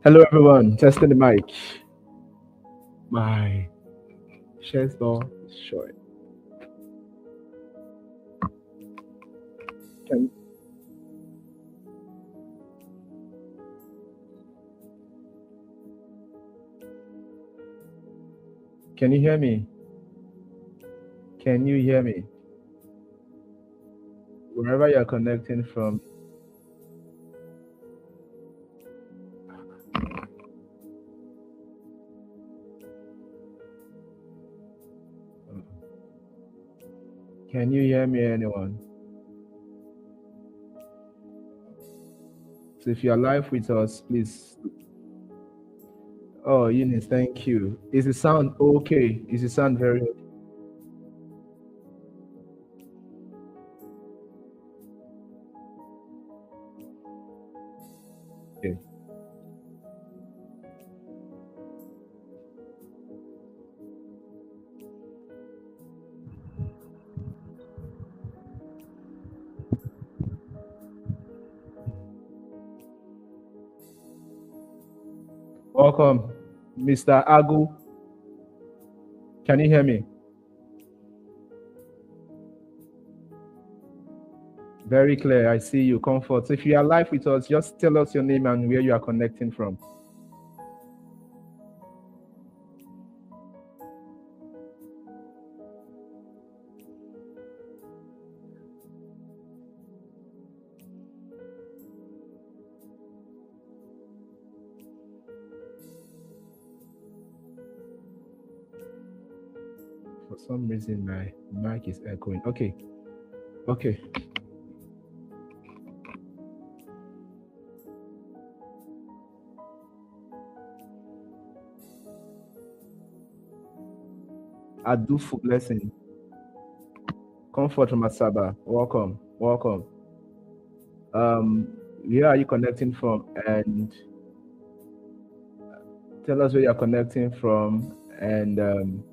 Hello, everyone. Testing the mic. My chest ball is short. Can, can you hear me? Can you hear me? Wherever you're connecting from, can you hear me, anyone? So if you're live with us, please. Oh, Eunice, thank you. Is the sound okay? Is the sound very okay? Welcome, Mr. Agu. Can you hear me? Very clear. I see you. Comfort. So if you are live with us, just tell us your name and where you are connecting from. For some reason, my mic is echoing. Okay. Okay. Adufu blessing. Comfort from Asaba. Welcome. Welcome. Where are you connecting from? And tell us where you're connecting from. And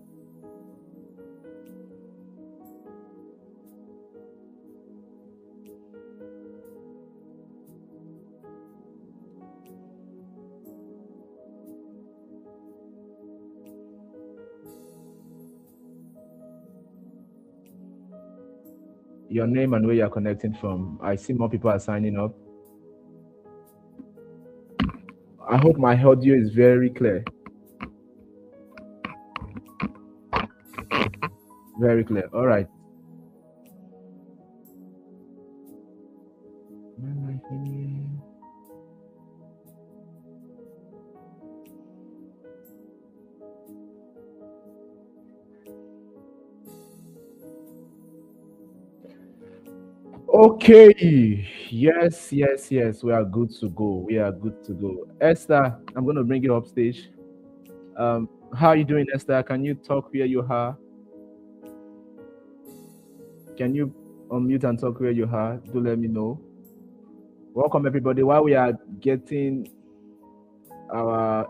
your name and where you're connecting from. I see more people are signing up. I hope my audio is very clear. Very clear. All right. Okay. Yes. We are good to go. Esther, I'm going to bring you up stage. How are you doing, Esther? Can you talk where you are? Can you unmute and talk where you are? Do let me know. Welcome, everybody. While we are getting our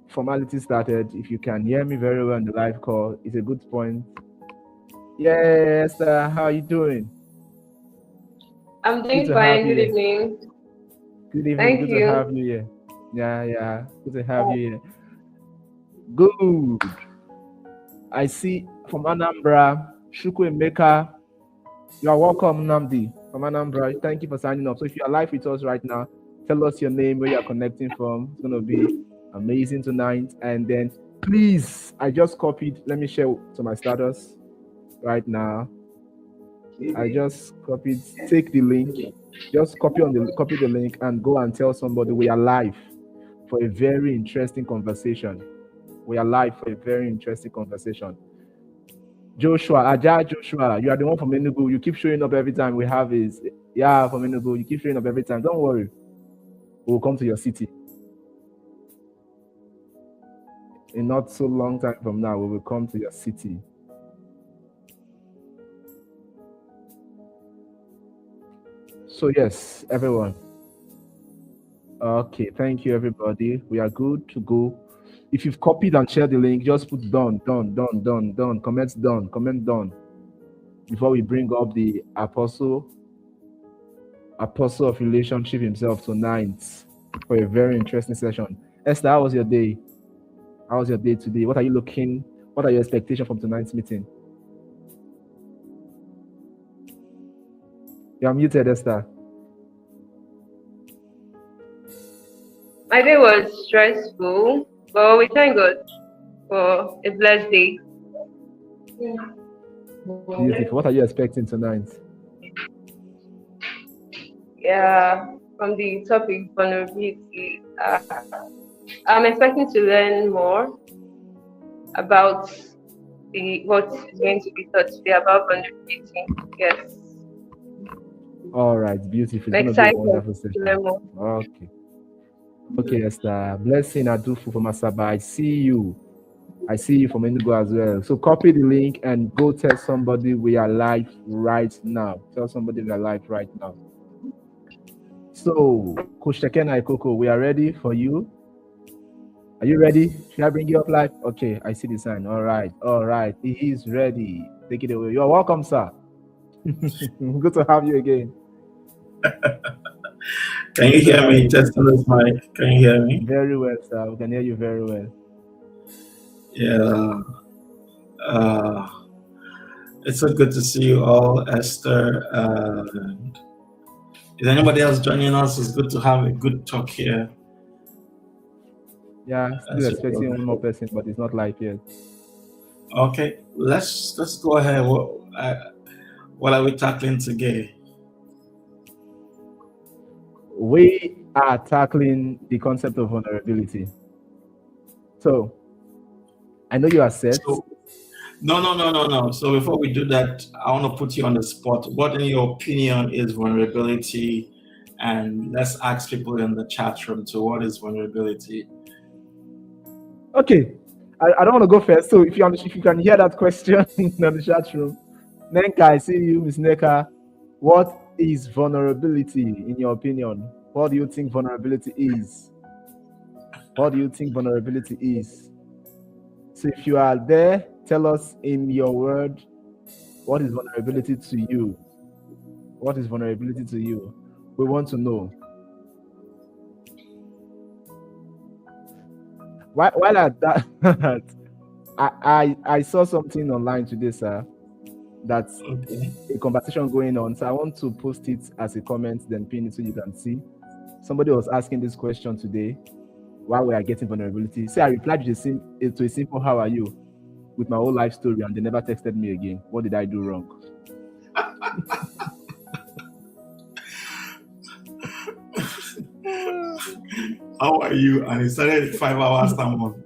formality started, if you can hear me very well on the live call, it's a good point. Yeah, Esther, how are you doing? I'm doing fine. Good evening. Good evening. Thank Good you. to have you here. Yeah. Good to have you here. Good. I see from Anambra, Chukwuemeka. You are welcome, Namdi, from Anambra. Thank you for signing up. So if you are live with us right now, tell us your name, where you are connecting from. It's going to be amazing tonight. And then, please, I just copied. Let me share to my status right now. I just copied. Take the link. Just copy the link and go and tell somebody we are live for a very interesting conversation. We are live for a very interesting conversation. Joshua, you are the one from Enugu. You keep showing up every time we have is from Enugu. You keep showing up every time. Don't worry. We'll come to your city. In not so long time from now, we will come to your city. So yes, everyone. Okay, thank you, everybody. We are good to go. If you've copied and shared the link, just put done. Comment done. Before we bring up the apostle of relationship himself tonight for a very interesting session. Esther, how was your day? How was your day today? What are your expectations from tonight's meeting? You're muted, Esther. My day was stressful, but we thank God for a blessed day. Beautiful. What are you expecting tonight? Yeah, from the topic vulnerability, I'm expecting to learn more about what is going to be taught today about vulnerability. Yes. All right, beautiful. It's going to be a wonderful session. Okay, Esther. Blessing Adufu from Asaba. I see you from Enugu as well. So copy the link and go tell somebody we are live right now. So, Coach Tekena Ikoko, we are ready for you. Are you ready? Should I bring you up live? Okay, I see the sign. All right. He is ready. Take it away. You're welcome, sir. Good to have you again. Can you hear me? Just on this mic. Can you hear me? Very well, sir. We can hear you very well. Yeah. It's so good to see you all, Esther. Is anybody else joining us? It's good to have a good talk here. Yeah, still expecting one more person, but it's not live yet. Okay, let's go ahead. What are we tackling today? We are tackling the concept of vulnerability. So, I know you are set. No. So before we do that, I want to put you on the spot. What, in your opinion, is vulnerability? And let's ask people in the chat room too. What is vulnerability? Okay, I don't want to go first. So if you can hear that question in the chat room, Nenka, I see you, Miss Neka. What is vulnerability in your opinion? What do you think vulnerability is? What do you think vulnerability is? So if you are there, tell us in your word, what is vulnerability to you? What is vulnerability to you? We want to know. While at that, I saw something online today, sir. That's Okay. a conversation going on. So I want to post it as a comment, then pin it so you can see. Somebody was asking this question today while we are getting vulnerability. So I replied to a simple "How are you?" with my whole life story, and they never texted me again. What did I do wrong? How are you? And it started 5 hours someone.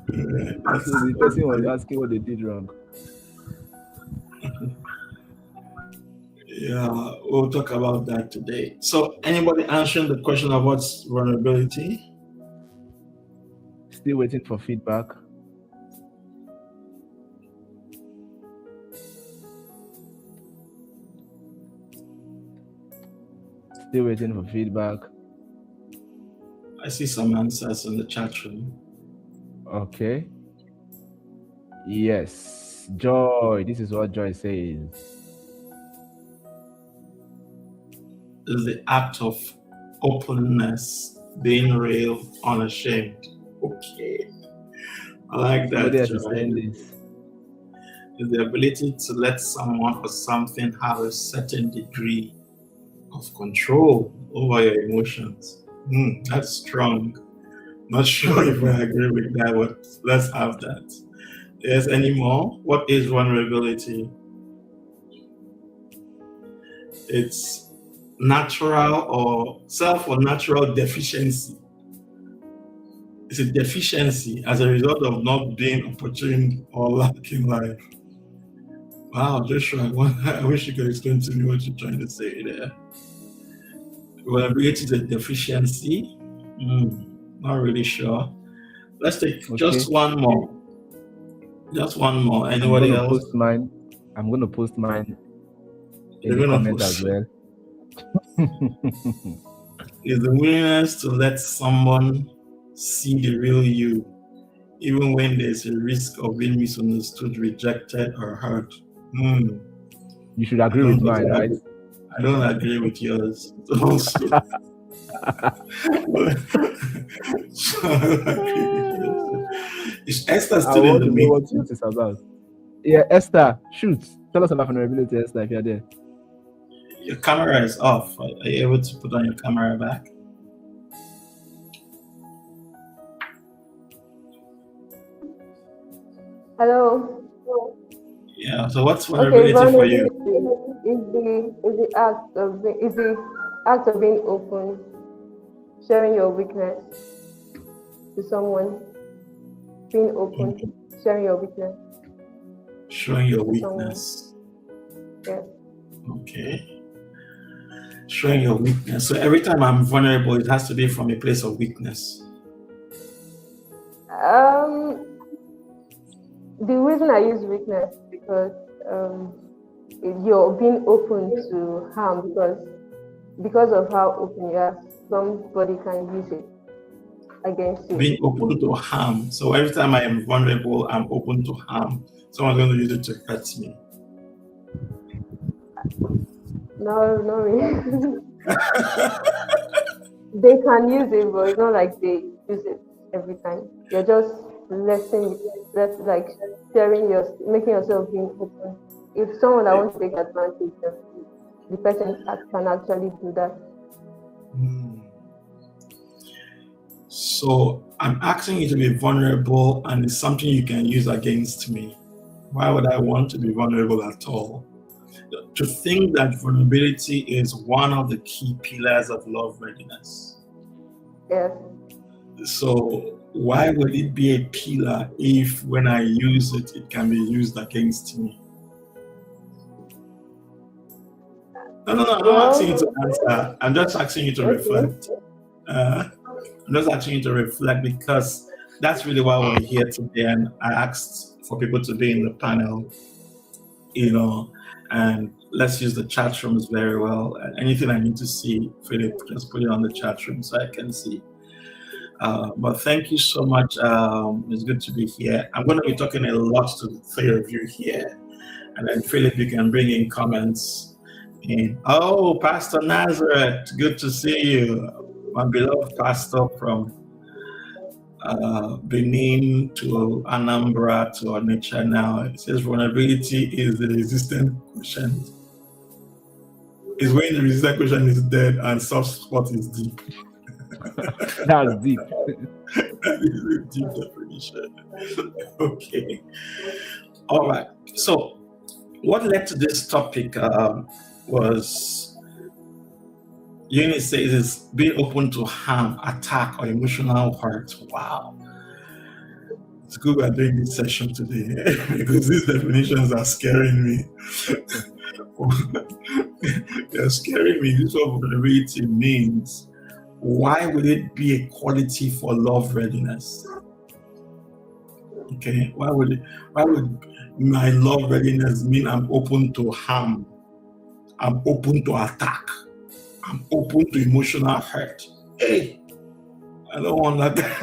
So the person was asking what they did wrong. Yeah, we'll talk about that today. So, anybody answering the question of what's vulnerability? Still waiting for feedback. Still waiting for feedback. I see some answers in the chat room. Okay. Yes. Joy. This is what Joy says. Is the act of openness, being real, unashamed. Okay. I like Somebody that, else is saying this. Is the ability to let someone or something have a certain degree of control over your emotions. That's strong. Not sure if I agree with that, but let's have that. Yes, any more? What is vulnerability? It's natural or self or natural deficiency. It's a deficiency as a result of not being opportune or lacking life. Wow, Joshua, I wish you could explain to me what you're trying to say there. Vulnerability is a deficiency. Not really sure. Let's take just one more. Just one more. Anybody else? I'm going to post mine in the comment as well. Is the willingness to let someone see the real you, even when there's a risk of being misunderstood, rejected, or hurt. You should agree with mine, right? I don't agree with yours. Also. Is Esther still in the meeting? What yours is about. Yeah, Esther, shoot. Tell us about vulnerability, Esther, if you're there. Your camera is off. Are you able to put on your camera back? Hello. Yeah. So what's vulnerability for you? Is the act of being open, sharing your weakness to someone, being open, sharing your weakness. Showing your weakness. Yes. Okay. Showing your weakness. So every time I'm vulnerable, it has to be from a place of weakness. The reason I use weakness because you're being open to harm because of how open you are, somebody can use it against you. Being open to harm. So every time I am vulnerable, I'm open to harm. Someone's going to use it to hurt me. No, not really. They can use it, but it's not like they use it every time. You're just like sharing making yourself being open. If someone that wants to take advantage of you, the person can actually do that. So I'm asking you to be vulnerable, and it's something you can use against me. Why would I want to be vulnerable at all? To think that vulnerability is one of the key pillars of love readiness. Yes. So why would it be a pillar if when I use it, it can be used against me? No, I'm not asking you to answer. I'm just asking you to Okay. reflect. I'm just asking you to reflect because that's really why we're here today. And I asked for people to be in the panel, and let's use the chat rooms very well. Anything I need to see, Philip, just put it on the chat room so I can see. But thank you so much. It's good to be here. I'm going to be talking a lot to the three of you here. And then, Philip, you can bring in comments. Oh, Pastor Nazareth, good to see you. My beloved pastor from Benin to Anambra to Onitsha now. It says vulnerability is the resistant quotient. Is when the resistant quotient is dead and soft spot is deep. That's deep. That is a deep definition. Okay. All right. So, what led to this topic was Eunice says is being open to harm, attack, or emotional hurt. Wow. It's good we're doing this session today because these definitions are scaring me. They're scaring me. This is what vulnerability means. Why would it be a quality for love readiness? Okay, why would my love readiness mean I'm open to harm? I'm open to attack. I'm open to emotional hurt. Hey, I don't want that guy.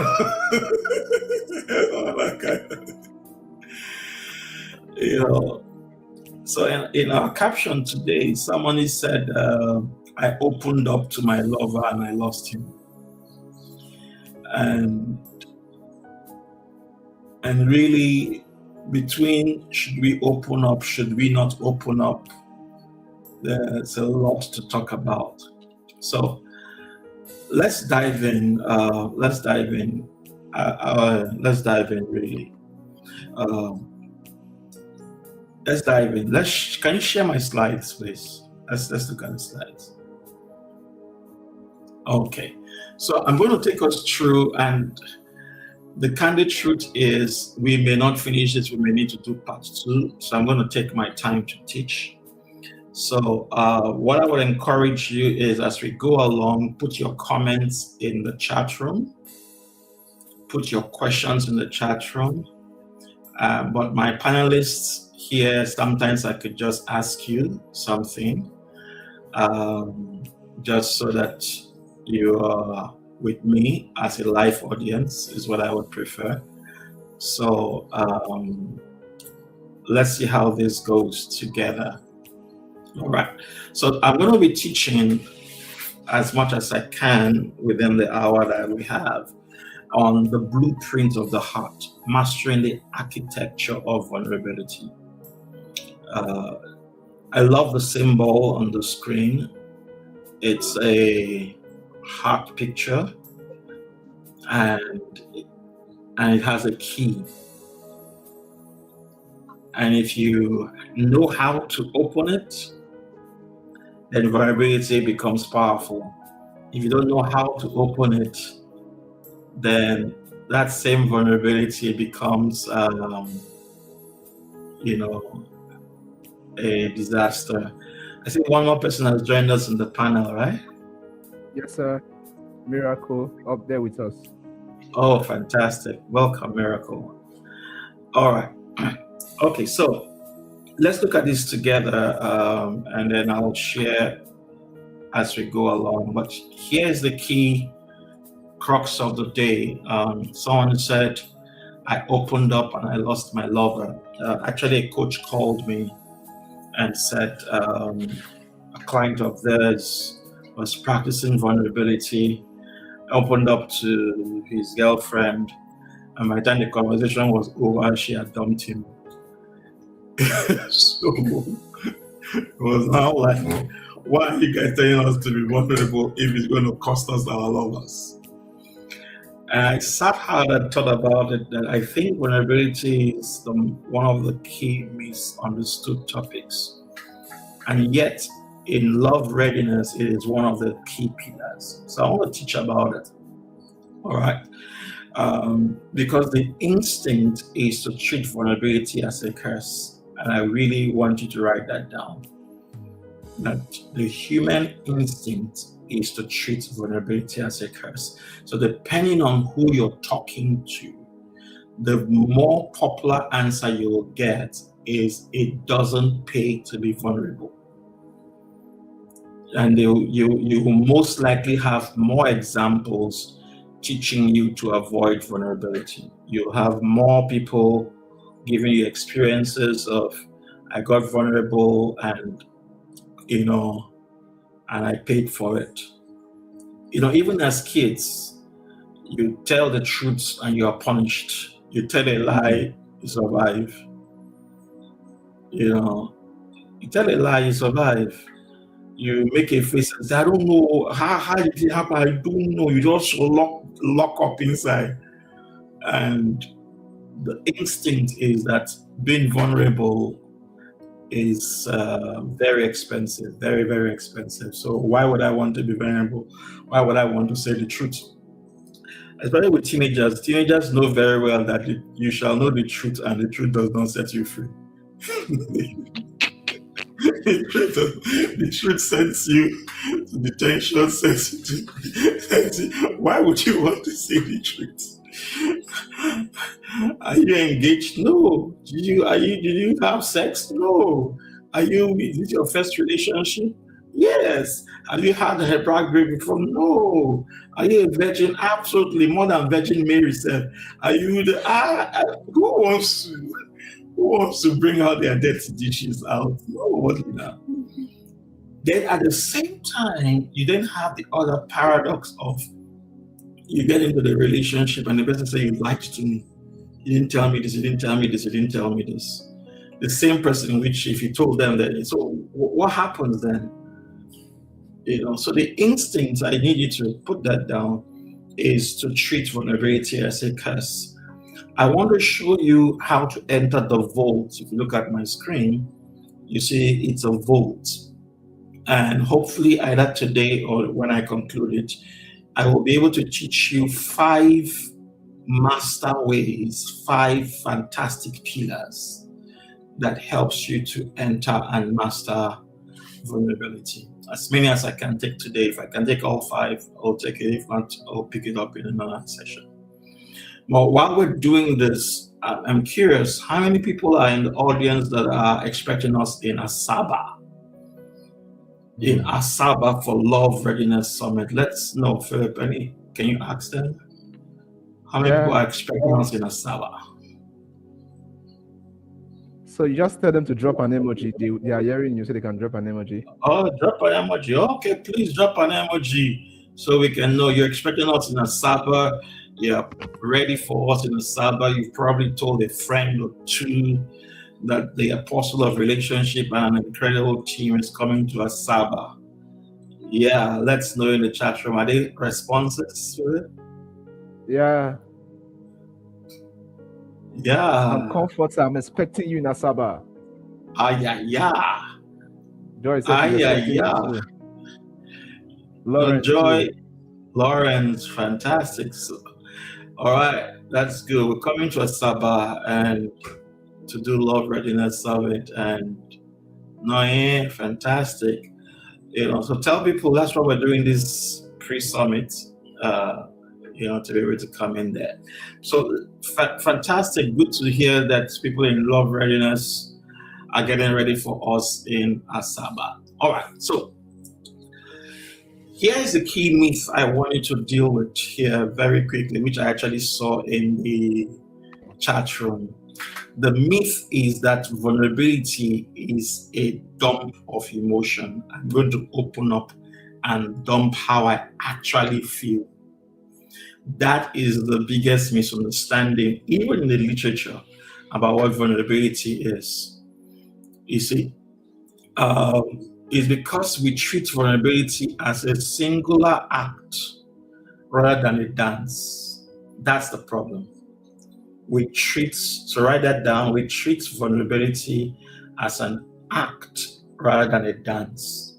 I don't want that guy. So in our caption today, somebody said, I opened up to my lover and I lost him. And really, between should we open up, should we not open up, there's a lot to talk about. So let's dive in. Let's dive in really. Let's dive in. Can you share my slides, please? Let's look at the slides. Okay. So I'm going to take us through, and the candid truth is we may not finish this. We may need to do part 2. So I'm going to take my time to teach. So what I would encourage you is, as we go along, put your comments in the chat room. Put your questions in the chat room. But my panelists here, sometimes I could just ask you something, just so that you are with me as a live audience is what I would prefer. So let's see how this goes together. All right. So I'm going to be teaching as much as I can within the hour that we have on the blueprint of the heart, mastering the architecture of vulnerability. I love the symbol on the screen. It's a heart picture, and it has a key. And if you know how to open it, then vulnerability becomes powerful. If you don't know how to open it, then that same vulnerability becomes, a disaster. I think one more person has joined us in the panel, right? Yes, sir. Miracle up there with us. Oh, fantastic. Welcome, Miracle. All right. Okay, so let's look at this together, and then I'll share as we go along. But here's the key crux of the day. Someone said, I opened up and I lost my lover. Actually, a coach called me and said a client of theirs was practicing vulnerability, opened up to his girlfriend, and by the time the conversation was over, she had dumped him. So it was now like, why are you guys telling us to be vulnerable if it's going to cost us our lovers? And I sat hard and thought about it, that I think vulnerability is one of the key misunderstood topics. And yet, in love readiness, it is one of the key pillars. So I want to teach about it. All right. because the instinct is to treat vulnerability as a curse. And I really want you to write that down. That the human instinct is to treat vulnerability as a curse. So depending on who you're talking to, the more popular answer you will get is it doesn't pay to be vulnerable. And you will most likely have more examples teaching you to avoid vulnerability. You'll have more people giving you experiences of, I got vulnerable and, and I paid for it. Even as kids, you tell the truth and you are punished. You tell a lie, you survive. You tell a lie, you survive. You make a face and say, I don't know, how did it happen? I don't know. You just lock up inside. And the instinct is that being vulnerable is very expensive, very, very expensive. So why would I want to be vulnerable? Why would I want to say the truth? Especially with teenagers. Teenagers know very well that you shall know the truth and the truth does not set you free. The truth sends you to detention, sends you. Why would you want to say the truth? Are you engaged? No. Did you have sex? No. Is it your first relationship? Yes. Have you had a hebride before? No. Are you a virgin? Absolutely. More than Virgin Mary said. Are you who wants to bring out their dirty dishes out? Nobody now. Then at the same time, you then have the other paradox of you get into the relationship and the person says, you lied to me. You didn't tell me this, you didn't tell me this, you didn't tell me this. The same person which if you told them that, so what happens then? So the instinct, I need you to put that down, is to treat vulnerability as a curse. I want to show you how to enter the vault. If you look at my screen, you see it's a vault. And hopefully either today or when I conclude it, I will be able to teach you 5 master ways, 5 fantastic pillars that helps you to enter and master vulnerability. As many as I can take today. If I can take all 5, I'll take it. If not, I'll pick it up in another session. But while we're doing this, I'm curious, how many people are in the audience that are expecting us in Asaba? In Asaba for Love Readiness Summit. Let's know, Philip, can you ask them? How many people are expecting us in Asaba? So you just tell them to drop an emoji. They are hearing you, so they can drop an emoji. Oh, drop an emoji. Okay, please drop an emoji so we can know you're expecting us in Asaba. You're ready for us in Asaba. You've probably told a friend or 2 that the Apostle of Relationship and an incredible team is coming to Asaba. Yeah, let's know in the chat room. Are there responses to it? Yeah. Yeah. I'm comforted. I'm expecting you in Asaba. Yeah. Joy said yeah. Lawrence, fantastic. So, all right, that's good. We're coming to Asaba and to do Love Readiness Summit, and fantastic. So tell people that's why we're doing this pre-summit. To be able to come in there. So fantastic. Good to hear that people in Love Readiness are getting ready for us in Asaba. All right. So here is the key myth I want you to deal with here very quickly, which I actually saw in the chat room. The myth is that vulnerability is a dump of emotion. I'm going to open up and dump how I actually feel. That is the biggest misunderstanding, even in the literature, about what vulnerability is. You see, it's because we treat vulnerability as a singular act rather than a dance. That's the problem. So write that down, we treat vulnerability as an act rather than a dance.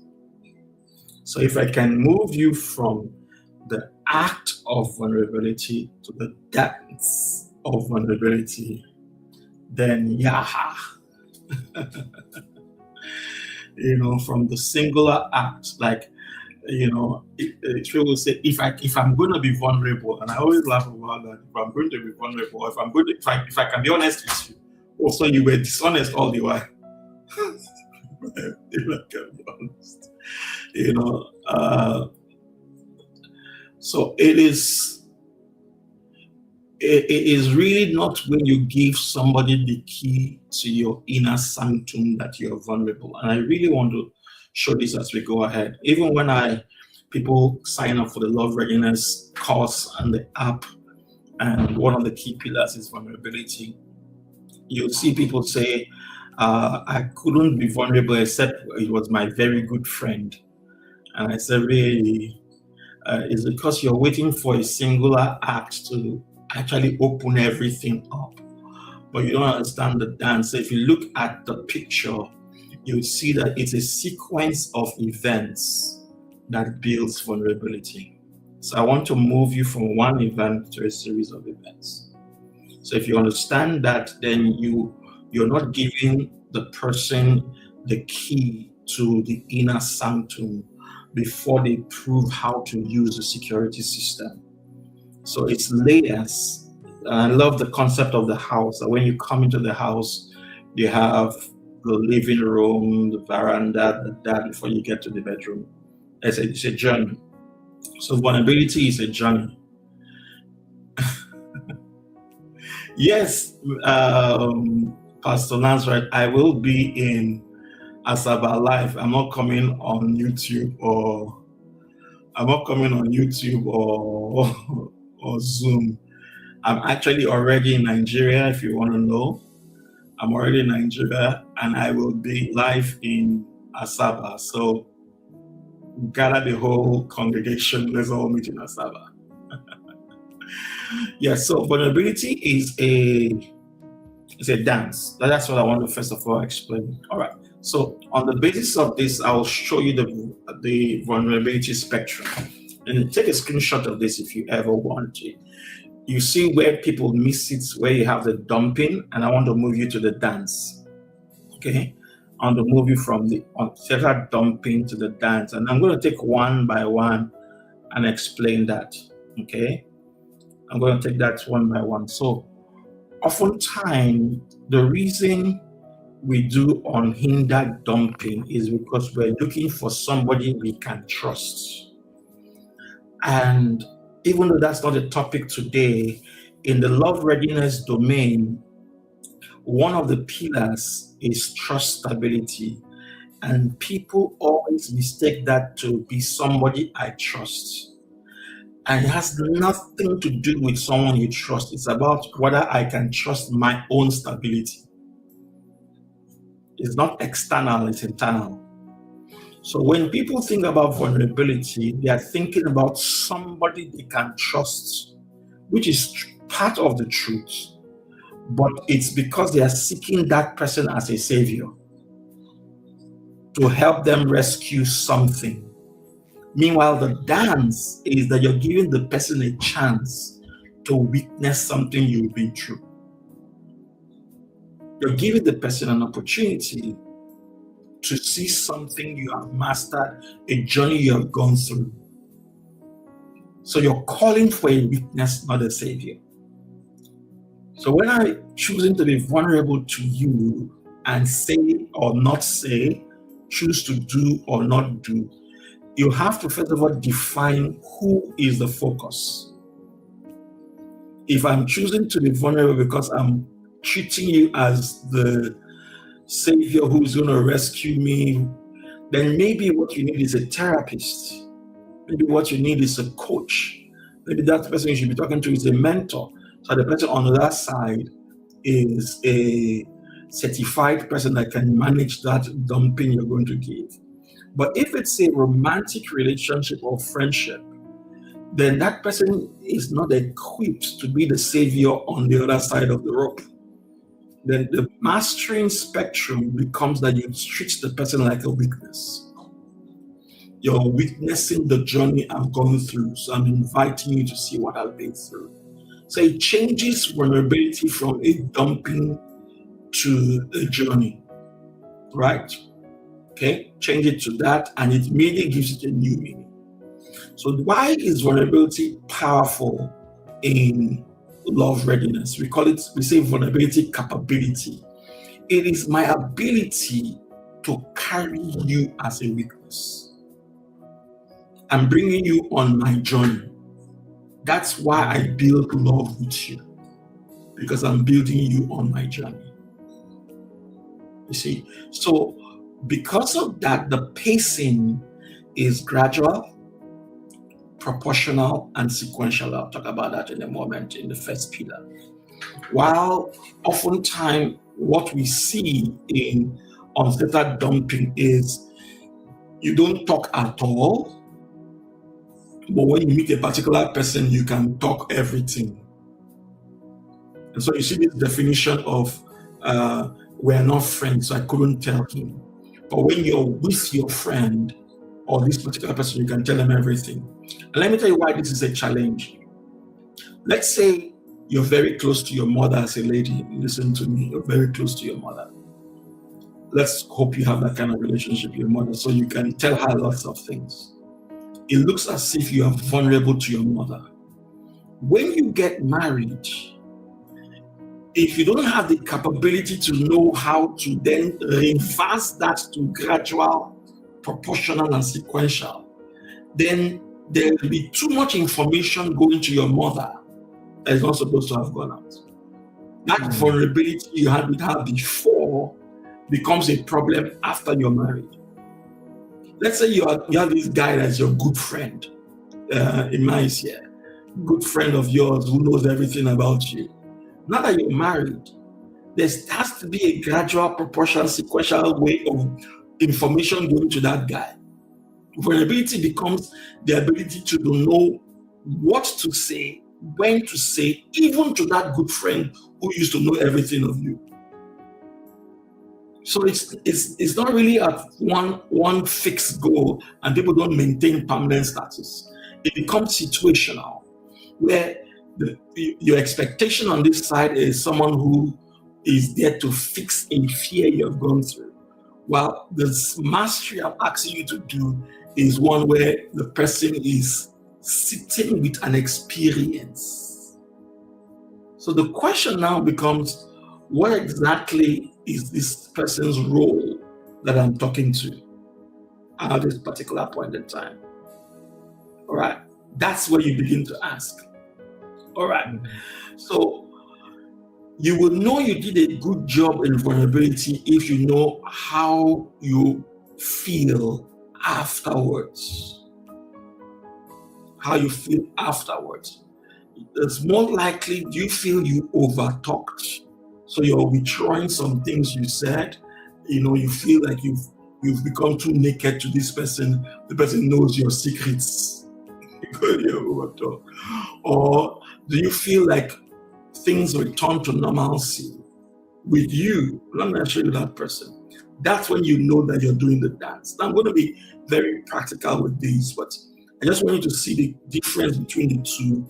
So if I can move you from the act of vulnerability to the dance of vulnerability, then from the singular act, like, people say, if I'm going to be vulnerable, and I always laugh about that. If I'm going to be vulnerable, if I can be honest with you, also you were dishonest all the while. If I can be honest, so it is really not when you give somebody the key to your inner sanctum that you're vulnerable. And I really want to show this as we go ahead. Even when people sign up for the Love Readiness course and the app, and one of the key pillars is vulnerability, you'll see people say, I couldn't be vulnerable except it was my very good friend. And I said, really? It's because you're waiting for a singular act to actually open everything up. But you don't understand the dance. So if you look at the picture, you'll see that it's a sequence of events that builds vulnerability. So I want to move you from one event to a series of events. So if you understand that, then you're not giving the person the key to the inner sanctum before they prove how to use the security system. So it's layers. I love the concept of the house. That when you come into the house, you have the living room, the veranda, that before you get to the bedroom. It's a journey. So vulnerability is a journey. Yes, Pastor Lance, right? I will be in Asaba Live. I'm not coming on YouTube or Zoom. I'm actually already in Nigeria, if you want to know. I'm already in Nigeria, and I will be live in Asaba. So gather the whole congregation. Let's all meet in Asaba. Yes, so vulnerability is a dance. That's what I want to first of all explain. All right. So on the basis of this, I'll show you the vulnerability spectrum. And take a screenshot of this if you ever want to. You see where people miss it, where you have the dumping, and I want to move you to the dance. Okay? I want to move you from the several dumping to the dance. And I'm going to take one by one and explain that. Okay? I'm going to take that one by one. So oftentimes, the reason we do unhindered dumping is because we're looking for somebody we can trust. And even though that's not a topic today, in the love readiness domain, one of the pillars is trust stability. And people always mistake that to be somebody I trust. And it has nothing to do with someone you trust. It's about whether I can trust my own stability. It's not external, it's internal. So when people think about vulnerability, they are thinking about somebody they can trust, which is part of the truth. But it's because they are seeking that person as a savior to help them rescue something. Meanwhile, the dance is that you're giving the person a chance to witness something you've been through. You're giving the person an opportunity to see something you have mastered, a journey you have gone through. So you're calling for a witness, not a savior. So when I'm choosing to be vulnerable to you and say or not say, choose to do or not do, you have to first of all define who is the focus. If I'm choosing to be vulnerable because I'm treating you as the savior who's going to rescue me, then maybe what you need is a therapist. Maybe what you need is a coach. Maybe that person you should be talking to is a mentor. So the person on the other side is a certified person that can manage that dumping you're going to give. But if it's a romantic relationship or friendship, then that person is not equipped to be the savior on the other side of the rope. Then the mastering spectrum becomes that you treat the person like a weakness. You're witnessing the journey I've gone through. So I'm inviting you to see what I've been through. So it changes vulnerability from a dumping to a journey, right? Okay, change it to that, and it immediately gives it a new meaning. So why is vulnerability powerful in love readiness? We say vulnerability capability. It is my ability to carry you as a witness. I'm bringing you on my journey. That's why I build love with you, because I'm building you on my journey. You see, so because of that, the pacing is gradual, proportional, and sequential. I'll talk about that in a moment in the first pillar. While oftentimes what we see in unfiltered dumping is you don't talk at all, but when you meet a particular person, you can talk everything. And so you see this definition of we're not friends, so I couldn't tell him. But when you're with your friend or this particular person, you can tell them everything. And let me tell you why this is a challenge. Let's say you're very close to your mother as a lady. Listen to me, you're very close to your mother. Let's hope you have that kind of relationship with your mother so you can tell her lots of things. It looks as if you are vulnerable to your mother. When you get married, if you don't have the capability to know how to then reverse that to gradual, proportional, and sequential, then there will be too much information going to your mother that is not supposed to have gone out. That vulnerability you had with her before becomes a problem after you're married. Let's say you have this guy that's your good friend. In my here, good friend of yours who knows everything about you. Now that you're married, there has to be a gradual, proportional, sequential way of information going to that guy. Vulnerability becomes the ability to know what to say, when to say, even to that good friend who used to know everything of you. So it's not really at one fixed goal, and people don't maintain permanent status. It becomes situational, where your expectation on this side is someone who is there to fix a fear you've gone through, while the mastery I'm asking you to do is one where the person is sitting with an experience. So the question now becomes, what exactly is this person's role that I'm talking to at this particular point in time? All right, that's where you begin to ask. All right, so you will know you did a good job in vulnerability if you know how you feel afterwards. How you feel afterwards. It's more likely, do you feel you over-talked? So you're withdrawing some things you said. You feel like you've become too naked to this person. The person knows your secrets because you're over-talked. Or do you feel like things return to normalcy with you, not necessarily that person? That's when you know that you're doing the dance. Now, I'm going to be very practical with this, but I just want you to see the difference between the two.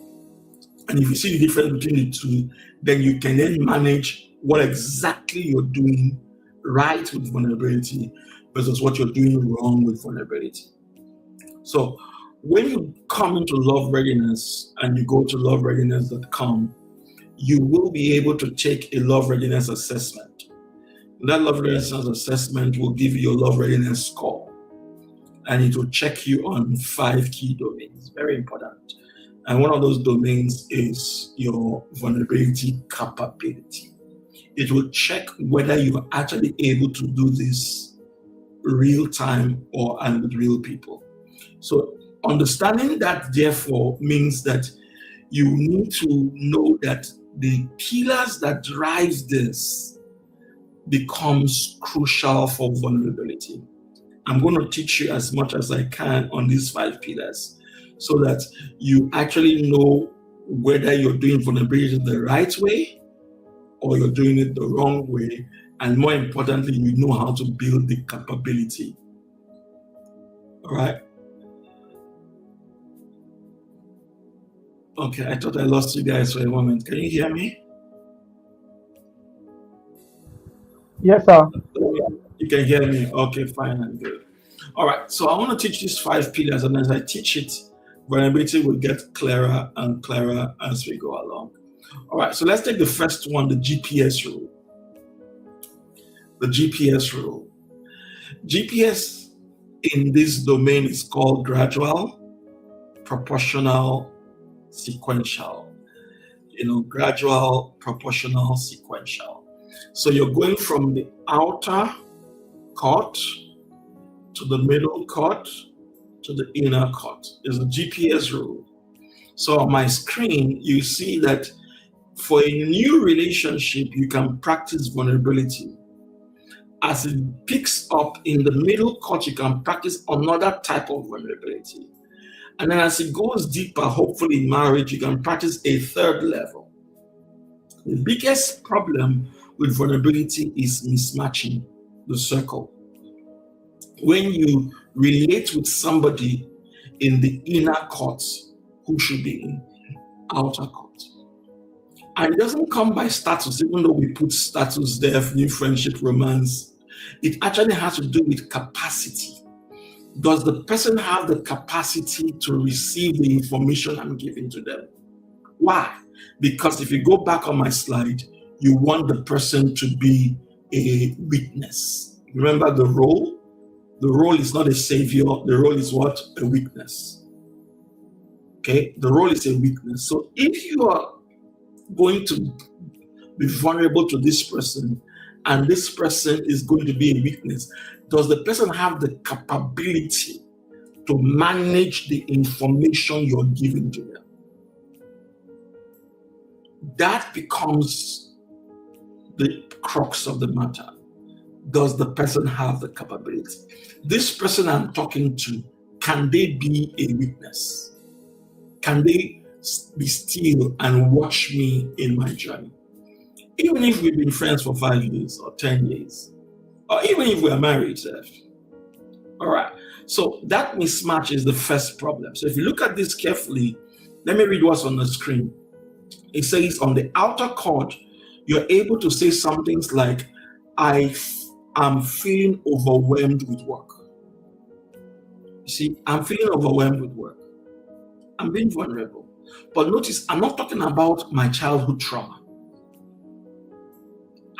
And if you see the difference between the two, then you can then manage what exactly you're doing right with vulnerability versus what you're doing wrong with vulnerability. So when you come into Love Readiness and you go to lovereadiness.com, you will be able to take a Love Readiness assessment. That Love Readiness assessment will give you your Love Readiness score, and it will check you on 5 key domains. Very important. And one of those domains is your vulnerability capability. It will check whether you're actually able to do this real time and with real people. So understanding that, therefore, means that you need to know that the pillars that drive this becomes crucial for vulnerability. I'm going to teach you as much as I can on these 5 pillars so that you actually know whether you're doing vulnerability the right way or you're doing it the wrong way. And more importantly, you know how to build the capability. All right. Okay, I thought I lost you guys for a moment. Can you hear me? Yes, sir. You can hear me. Okay, fine and good. All right, so I want to teach these 5 pillars, and as I teach it, vulnerability will get clearer and clearer as we go along. All right, so let's take the first one, the GPS rule. The GPS rule. GPS in this domain is called gradual, proportional, sequential. Gradual, proportional, sequential. So you're going from the outer court to the middle court to the inner court. Is the GPS rule. So on my screen, you see that for a new relationship, you can practice vulnerability. As it picks up in the middle court, you can practice another type of vulnerability. And then as it goes deeper, hopefully in marriage, you can practice a third level. The biggest problem with vulnerability is mismatching the circle. When you relate with somebody in the inner court who should be in outer court. And it doesn't come by status, even though we put status there, new friendship, romance. It actually has to do with capacity. Does the person have the capacity to receive the information I'm giving to them? Why? Because if you go back on my slide, you want the person to be a witness. Remember the role? The role is not a savior. The role is what? A witness. Okay? The role is a witness. So if you are going to be vulnerable to this person, and this person is going to be a witness, does the person have the capability to manage the information you're giving to them? That becomes the crux of the matter. Does the person have the capability? This person I'm talking to, can they be a witness? Can they be still and watch me in my journey? Even if we've been friends for 5 years or 10 years, or even if we are married. All right. So that mismatch is the first problem. So if you look at this carefully, let me read what's on the screen. It says on the outer court, you're able to say some things like, I am feeling overwhelmed with work. You see, I'm feeling overwhelmed with work. I'm being vulnerable. But notice, I'm not talking about my childhood trauma.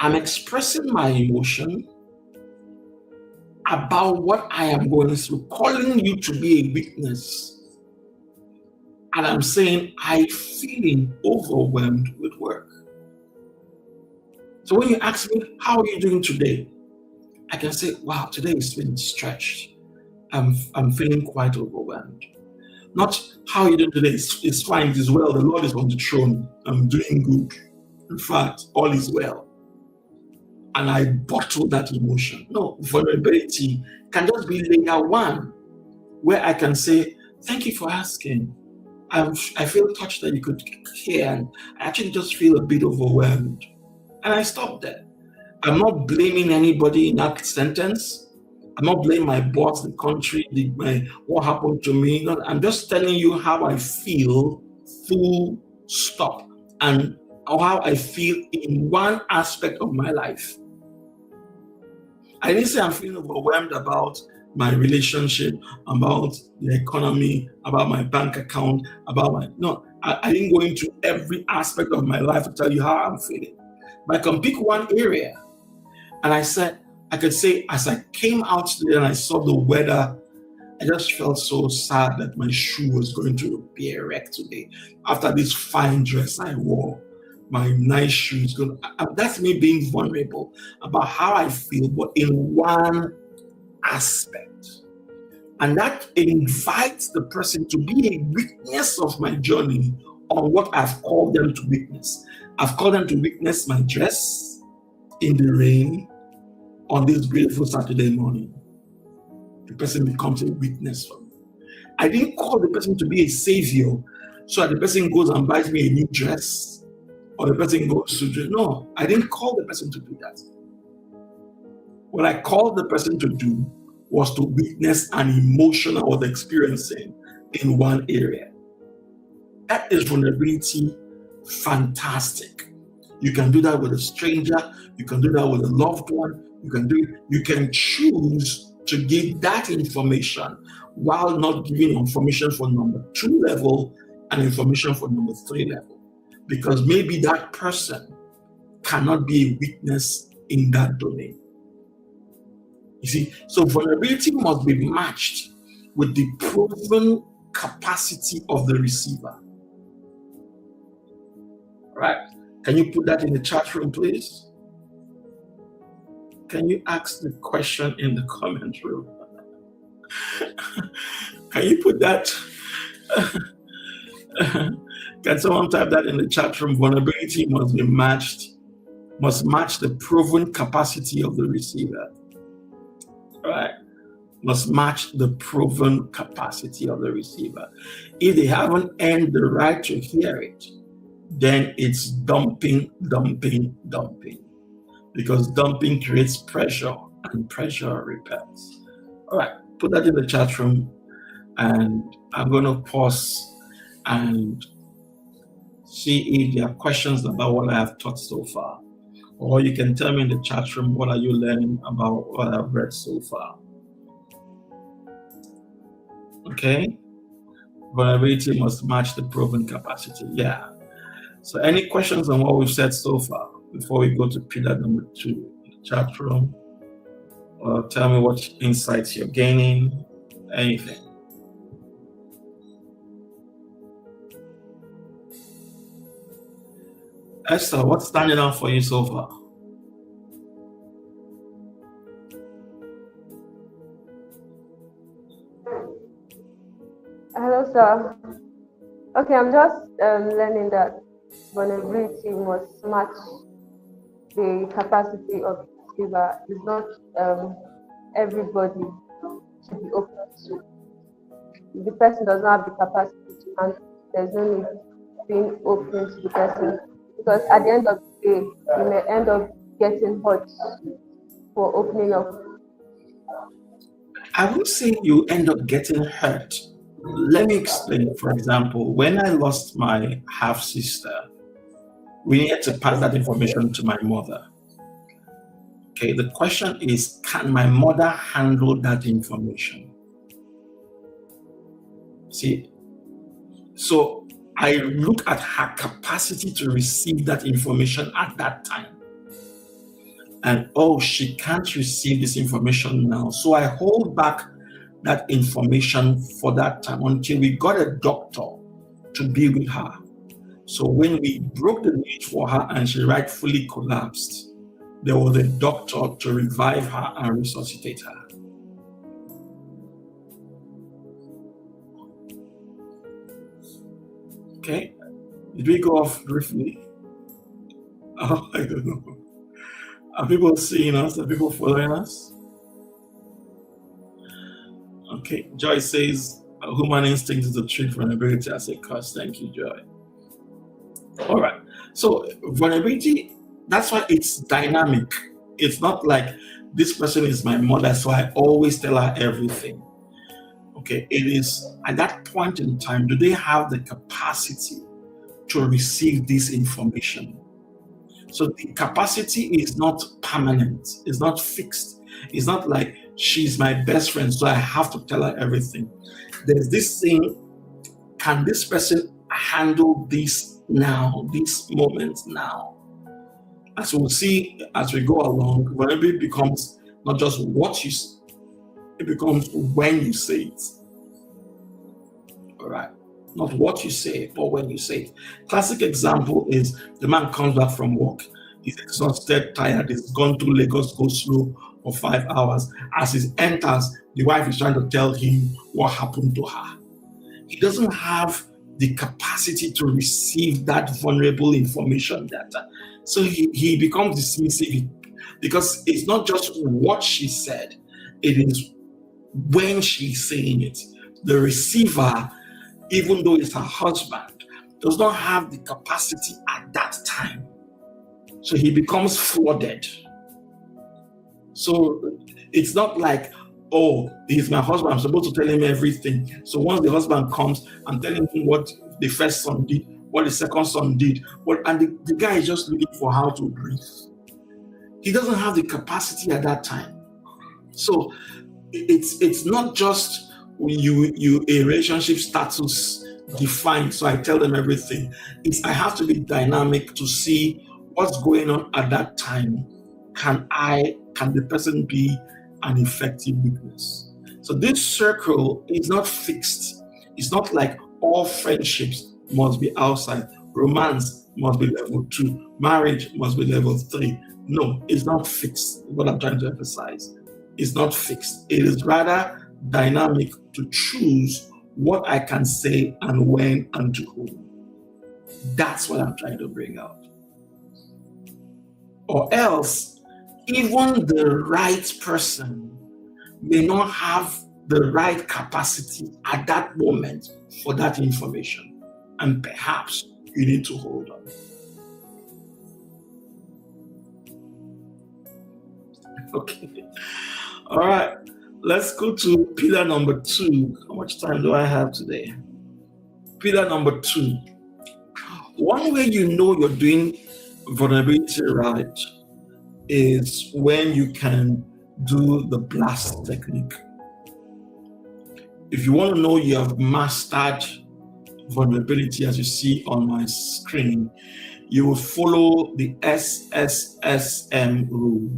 I'm expressing my emotion about what I am going through, calling you to be a witness. And I'm saying, I'm feeling overwhelmed with work. So when you ask me, how are you doing today? I can say, wow, today has been stretched. I'm feeling quite overwhelmed. Not how are you doing today? It's fine, it is well. The Lord is on the throne. I'm doing good. In fact, all is well. And I bottle that emotion. No, vulnerability can just be layer one, where I can say, thank you for asking. I feel touched that you could hear, and I actually just feel a bit overwhelmed. And I stop there. I'm not blaming anybody in that sentence. I'm not blaming my boss, the country, what happened to me. No, I'm just telling you how I feel, full stop, and how I feel in one aspect of my life. I didn't say I'm feeling overwhelmed about my relationship, about the economy, about my bank account, I didn't go into every aspect of my life to tell you how I'm feeling. But I can pick one area. And I could say, as I came out today and I saw the weather, I just felt so sad that my shoe was going to be a wreck today. After this fine dress I wore, my nice shoes. That's me being vulnerable about how I feel, but in one aspect. And that invites the person to be a witness of my journey on what I've called them to witness. I've called them to witness my dress in the rain on this beautiful Saturday morning. The person becomes a witness for me. I didn't call the person to be a savior so that the person goes and buys me a new dress, or the person goes to do. No, I didn't call the person to do that. What I called the person to do was to witness an emotion I was experiencing in one area. That is vulnerability. Fantastic. You can do that with a stranger. You can do that with a loved one. You can choose to give that information while not giving information for number 2 level and information for number 3 level. Because maybe that person cannot be a witness in that domain. You see, so vulnerability must be matched with the proven capacity of the receiver. Right? Can you put that in the chat room, please? Can you ask the question in the comment room? Can you put that? Can someone type that in the chat room? Vulnerability must match the proven capacity of the receiver. Right? Must match the proven capacity of the receiver. If they haven't earned the right to hear it, then it's dumping. Because dumping creates pressure and pressure repels. All right, put that in the chat room, and I'm going to pause and see if there are questions about what I have taught so far. Or you can tell me in the chat room, what are you learning about what I've read so far? Okay. Vulnerability must match the proven capacity. Yeah. So any questions on what we've said so far before we go to pillar number 2 in the chat room? Or tell me what insights you're gaining, anything. Esther, what's standing out for you so far? Hello, sir. Okay, I'm just learning that vulnerability must match the capacity of the receiver. It's not everybody should be open to. If the person does not have the capacity to handle, there's no need being open to the person, because at the end of the day, you may end up getting hurt for opening up. I won't say you end up getting hurt. Let me explain. For example, when I lost my half sister, we needed to pass that information to my mother. Okay, the question is, can my mother handle that information? See, so I look at her capacity to receive that information at that time. And she can't receive this information now. So I hold back that information for that time until we got a doctor to be with her. So when we broke the news for her and she rightfully collapsed, there was a doctor to revive her and resuscitate her. Okay, did we go off briefly? Oh, I don't know. Are people seeing us? Are people following us? Okay, Joy says, human instinct is a trick, vulnerability as a curse. Thank you, Joy. All right, so vulnerability, that's why it's dynamic. It's not like this person is my mother, so I always tell her everything. Okay, it is at that point in time, do they have the capacity to receive this information? So the capacity is not permanent, it's not fixed. It's not like she's my best friend, so I have to tell her everything. There's this thing, can this person handle this now, this moment now? As we'll see as we go along, whenever it becomes not just what you say, it becomes when you say it. All right. Not what you say, but when you say it. Classic example is the man comes back from work. He's exhausted, tired. He's gone to Lagos, go slow for 5 hours. As he enters, the wife is trying to tell him what happened to her. He doesn't have the capacity to receive that vulnerable information data. So he becomes dismissive because it's not just what she said, it is when she's saying it. The receiver, even though it's her husband, does not have the capacity at that time. So he becomes flooded. So it's not like oh, he's my husband, I'm supposed to tell him everything. So once the husband comes, I'm telling him what the first son did, what the second son did, and the guy is just looking for how to breathe. He doesn't have the capacity at that time. So it's not just you a relationship status defined. So I tell them everything. I have to be dynamic to see what's going on at that time. Can the person be an effective witness? So this circle is not fixed. It's not like all friendships must be outside. Romance must be level 2. Marriage must be level 3. No, it's not fixed. What I'm trying to emphasize. It's not fixed. It is rather dynamic to choose what I can say and when and to whom. That's what I'm trying to bring out. Or else, even the right person may not have the right capacity at that moment for that information. And perhaps you need to hold on. Okay. All right. Let's go to pillar number 2. How much time do I have today? Pillar number 2. One way you know you're doing vulnerability right is when you can do the blast technique. If you want to know you have mastered vulnerability, as you see on my screen, you will follow the SSSM rule.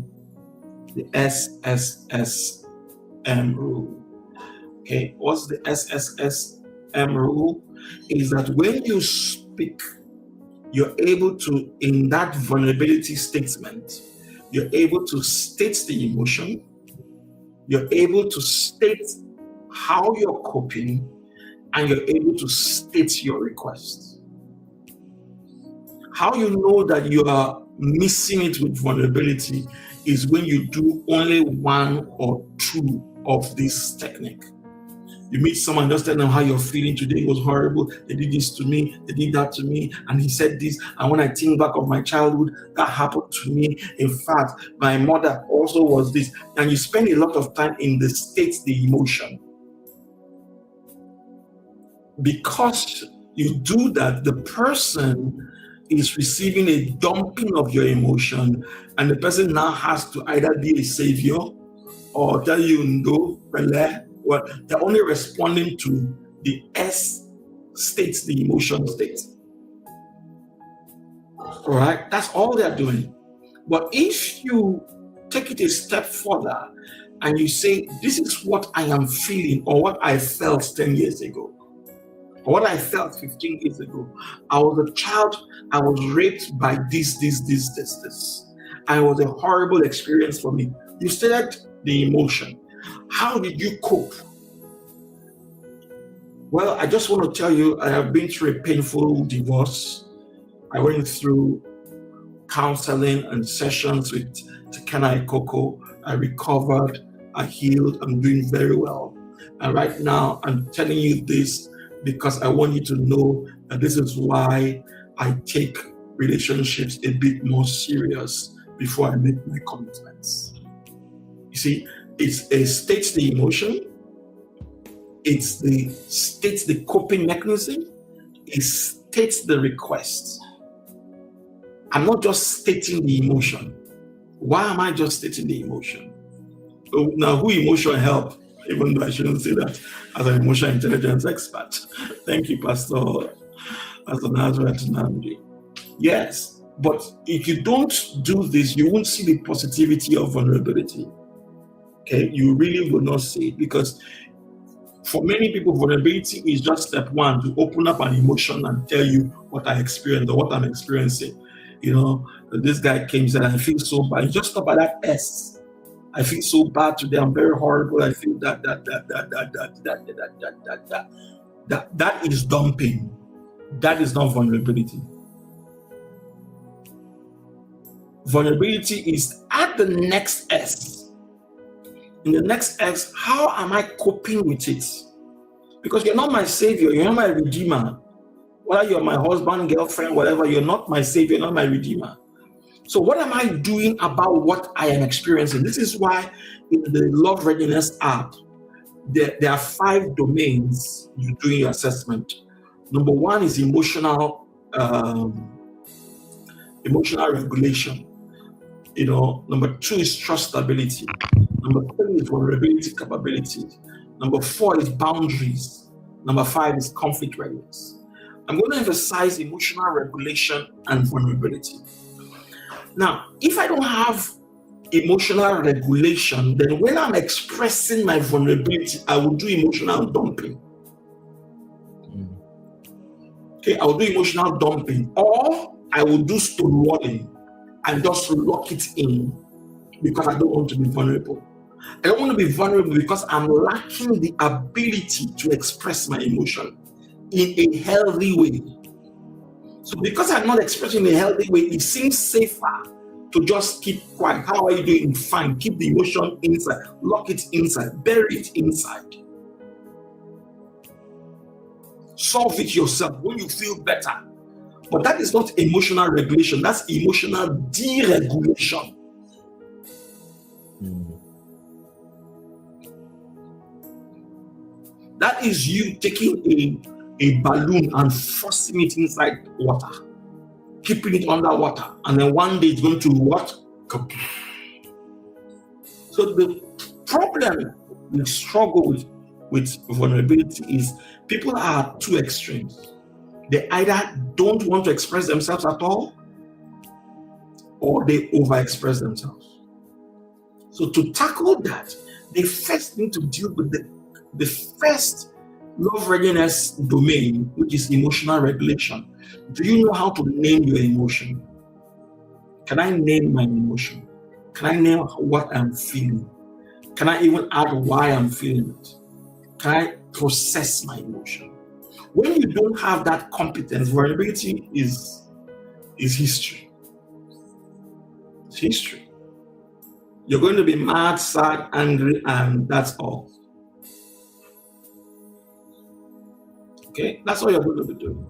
The SSSM rule. Okay, what's the SSSM rule? Is that when you speak, you're able to, in that vulnerability statement, you're able to state the emotion, you're able to state how you're coping, and you're able to state your request. How you know that you are missing it with vulnerability is when you do only 1 or 2 of this technique. You meet someone, just tell them how you're feeling today. It was horrible. They did this to me. They did that to me. And he said this. And when I think back of my childhood, that happened to me. In fact, my mother also was this. And you spend a lot of time in the state, the emotion. Because you do that, the person is receiving a dumping of your emotion, and the person now has to either be a savior or tell you no, well, they're only responding to the S state, the emotion state. All right, that's all they're doing. But if you take it a step further and you say, this is what I am feeling, or what I felt 10 years ago, or what I felt 15 years ago. I was a child, I was raped by this. And it was a horrible experience for me. You stated the emotion. How did you cope? Well, I just want to tell you, I have been through a painful divorce. I went through counseling and sessions with Tekena Ikoko. I recovered, I healed, I'm doing very well. And right now, I'm telling you this because I want you to know that this is why I take relationships a bit more serious before I make my commitments. You see, it's a state the emotion, it's the coping mechanism, it states the request. I'm not just stating the emotion. Why am I just stating the emotion? Now, who emotion help? Even though I shouldn't say that as an emotional intelligence expert. Thank you, Pastor Nazareth Namdi. Yes, but if you don't do this, you won't see the positivity of vulnerability. Okay, you really will not see it, because for many people, vulnerability is just step 1, to open up an emotion and tell you what I experienced or what I'm experiencing. You know, this guy came and said, I feel so bad. You just stop at that S. I feel so bad today. I'm very horrible. I feel that is dumping. That is not vulnerability. Vulnerability is at the next S. In the next S, how am I coping with it? Because you're not my savior. You're not my redeemer. Whether you're my husband, girlfriend, whatever, you're not my savior, not my redeemer. So what am I doing about what I am experiencing? This is why in the Love Readiness app, there are 5 domains you do your assessment. Number 1 is emotional regulation. Number 2 is trust stability. Number 3 is vulnerability capability. Number 4 is boundaries. Number 5 is conflict readiness. I'm going to emphasize emotional regulation and vulnerability. Now, if I don't have emotional regulation, then when I'm expressing my vulnerability, I will do emotional dumping. Okay, I will do emotional dumping, or I will do stonewalling and just lock it in because I don't want to be vulnerable. I don't want to be vulnerable because I'm lacking the ability to express my emotion in a healthy way. So because I'm not expressing in a healthy way, it seems safer to just keep quiet. How are you doing? Fine. Keep the emotion inside. Lock it inside. Bury it inside. Solve it yourself when you feel better. But that is not emotional regulation. That's emotional deregulation. That is you taking a balloon and forcing it inside water, keeping it underwater, and then one day it's going to what? So the problem we struggle with vulnerability is people are two extremes. They either don't want to express themselves at all, or they overexpress themselves. So to tackle that, they first need to deal with the first love readiness domain, which is emotional regulation. Do you know how to name your emotion? Can I name my emotion? Can I name what I'm feeling? Can I even add why I'm feeling it? Can I process my emotion? When you don't have that competence, vulnerability is history. It's history. You're going to be mad, sad, angry, and that's all. Okay, that's all you're going to be doing.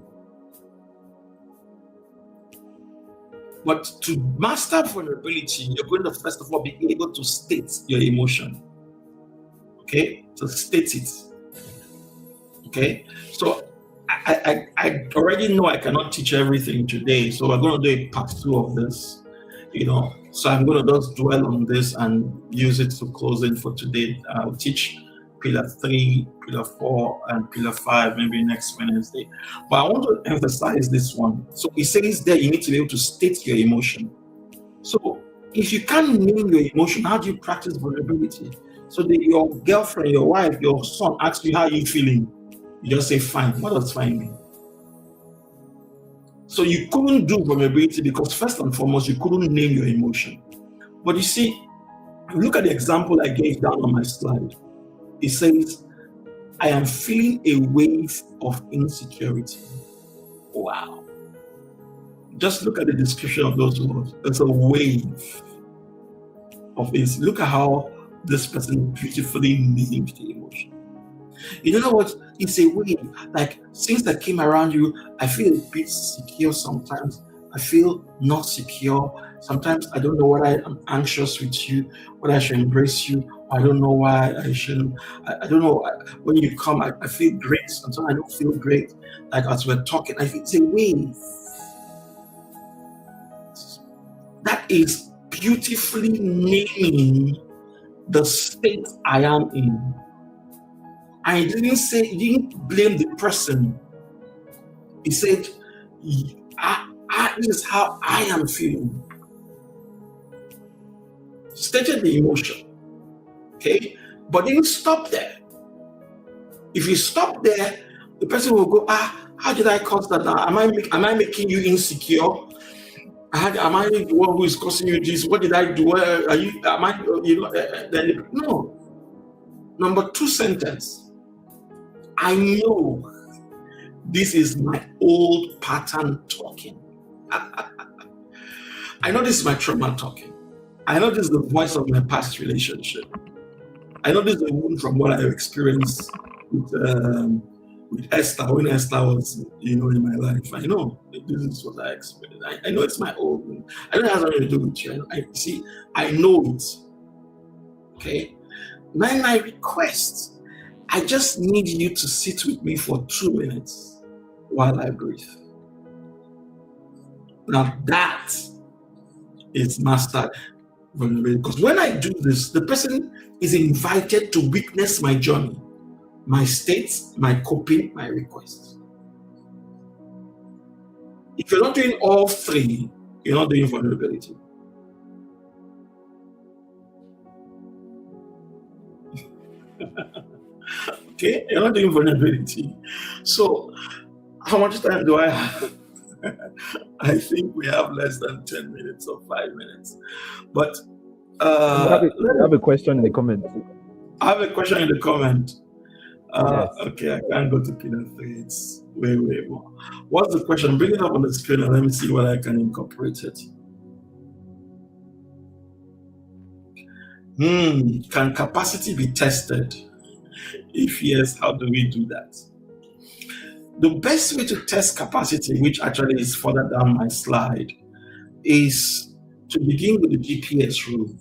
But to master vulnerability, you're going to first of all be able to state your emotion. Okay, to state it. Okay, so I already know I cannot teach everything today, so we're going to do a part 2 of this. So I'm going to just dwell on this and use it to close in for today. I'll teach Pillar 3, Pillar 4, and Pillar 5 maybe next Wednesday. But I want to emphasize this one. So it says there you need to be able to state your emotion. So if you can't name your emotion, how do you practice vulnerability? So your girlfriend, your wife, your son asks you, how are you feeling? You just say, fine. What does fine mean? So you couldn't do vulnerability because first and foremost, you couldn't name your emotion. But you see, look at the example I gave down on my slide. It says, I am feeling a wave of insecurity. Wow. Just look at the description of those words. It's a wave of insecurity. Look at how this person beautifully named the emotion. In other words, it's a wave. Like things that came around you, I feel a bit secure sometimes. I feel not secure. Sometimes I don't know whether I'm anxious with you, whether I should embrace you. I don't know why I shouldn't. I don't know. When you come, I feel great. Sometimes I don't feel great. Like as we're talking, I feel it's a wave. That is beautifully naming the state I am in. I didn't say, he didn't blame the person. He said, this is how I am feeling. Stated the emotion. Okay? But didn't stop there. If you stop there, the person will go, how did I cause that now? Am I making you insecure? Am I the one who is causing you this? What did I do? No. Number 2 sentence. I know this is my old pattern talking. I know this is my trauma talking. I know this is the voice of my past relationship. I know this is the wound from what I experienced with with Esther, when Esther was, in my life. I know this is what I experienced. I know it's my own. I don't have anything to do with you. I know it. Okay? Now my request, I just need you to sit with me for 2 minutes while I breathe. Now that is mastered vulnerability. Because when I do this, the person is invited to witness my journey, my states, my coping, my requests. If you're not doing all three, you're not doing vulnerability. Okay, you're not doing vulnerability. So, how much time do I have? I think we have less than 10 minutes or 5 minutes. But I have a question in the comment. I have a question in the comment. Yes. Okay, I can't go to Pillar 3. It's way more. What's the question? Bring it up on the screen and let me see what I can incorporate it. Can capacity be tested? If yes, how do we do that? The best way to test capacity, which actually is further down my slide, is to begin with the GPS rule.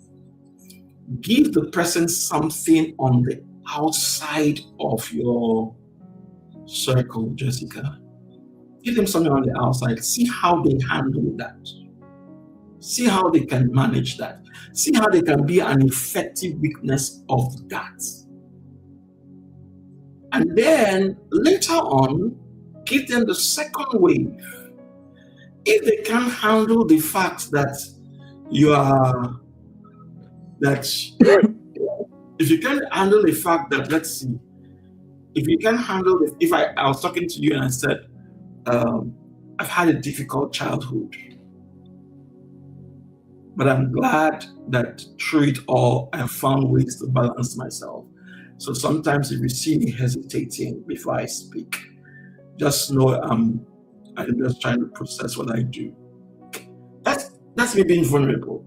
Give the person something on the outside of your circle, Jessica. Give them something on the outside. See how they handle that. See how they can manage that. See how they can be an effective witness of that. And then later on, give them the second wave. If they can't handle the fact that if you can't handle the fact that, let's see, if you can't handle it, if I was talking to you and I said, I've had a difficult childhood, but I'm glad that through it all, I found ways to balance myself. So sometimes if you see me hesitating before I speak, just know I'm just trying to process what I do. That's me being vulnerable.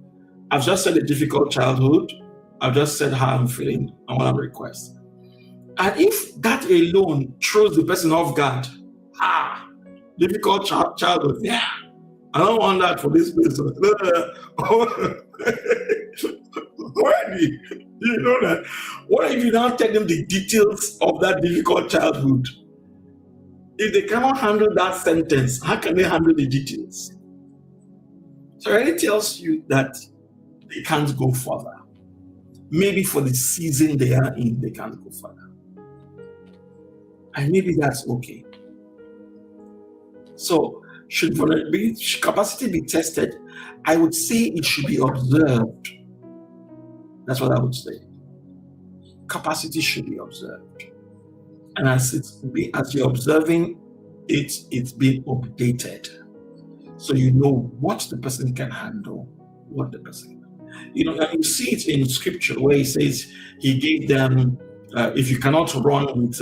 I've just said a difficult childhood. I've just said how I'm feeling and what I'm requesting. And if that alone throws the person off guard, difficult childhood, yeah, I don't want that for this person. Already, you know that. What if you now tell them the details of that difficult childhood? If they cannot handle that sentence, how can they handle the details? So it already tells you that they can't go further. Maybe for the season they are in, they can't go further. And maybe that's okay. So, should capacity be tested? I would say it should be observed. That's what I would say. Capacity should be observed. And as you're observing it, it's being updated. So you know what the person can handle, what the person can. You see it in scripture where he says he gave them, if you cannot run with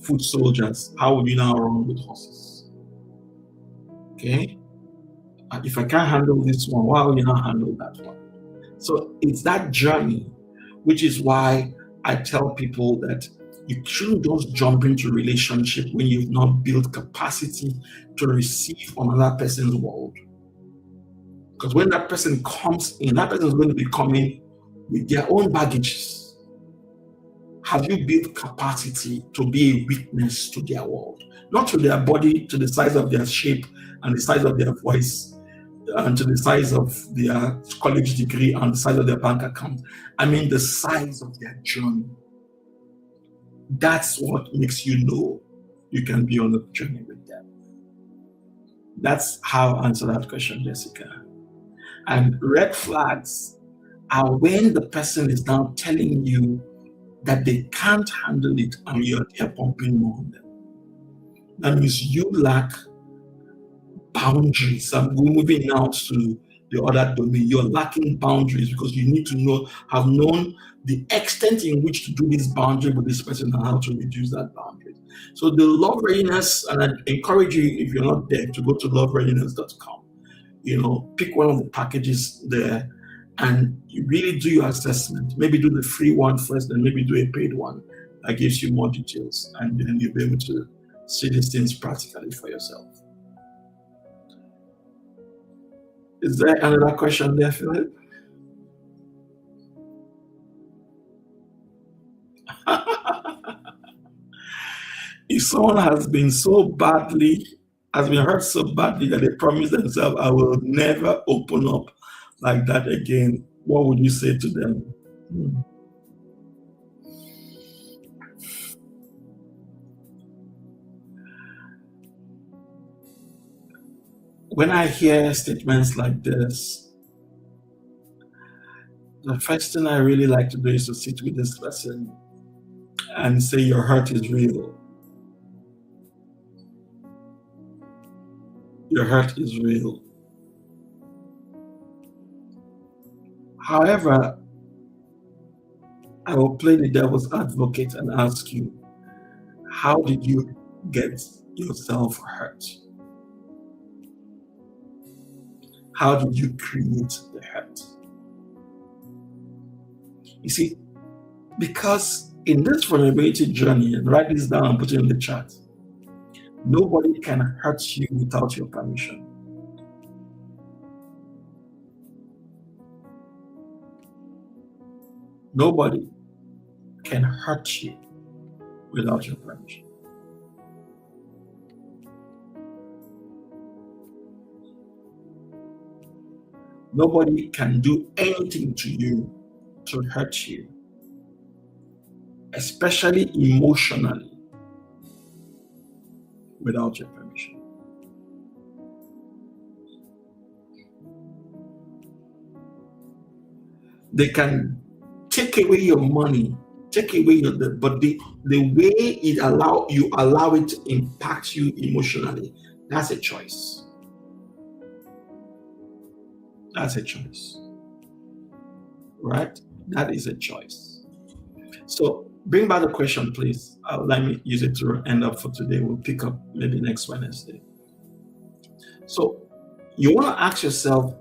foot soldiers, how would you now run with horses? Okay? If I can't handle this one, why will you not handle that one? So it's that journey, which is why I tell people that you shouldn't just jump into a relationship when you've not built capacity to receive from another person's world. Because when that person comes in, that person is going to be coming with their own baggages. Have you built capacity to be a witness to their world? Not to their body, to the size of their shape and the size of their voice, and to the size of their college degree and the size of their bank account. I mean the size of their journey. That's what makes you know you can be on a journey with them. That's how I answer that question, Jessica. And red flags are when the person is now telling you that they can't handle it and you're there pumping more on them. That means you lack boundaries. I'm moving now to the other domain. You're lacking boundaries because you need to have known the extent in which to do this boundary with this person and how to reduce that boundary. So the Love Readiness, and I encourage you, if you're not there, to go to lovereadiness.com. Pick one of the packages there and you really do your assessment. Maybe do the free one first, then maybe do a paid one that gives you more details, and then you'll be able to see these things practically for yourself. Is there another question there, Philip? If someone has been hurt so badly that they promise themselves, I will never open up like that again, what would you say to them? When I hear statements like this, the first thing I really like to do is to sit with this person and say, your hurt is real. Your hurt is real. However, I will play the devil's advocate and ask you, how did you get yourself hurt? How did you create the hurt? You see, because in this vulnerability journey, and write this down and put it in the chat, nobody can hurt you without your permission. Nobody can hurt you without your permission. Nobody can do anything to you to hurt you, especially emotionally, without your permission. They can take away your money, take away your debt, but the way you allow it to impact you emotionally, that's a choice. That's a choice. Right? That is a choice. So bring back the question, please. Let me use it to end up for today. We'll pick up maybe next Wednesday. So you want to ask yourself,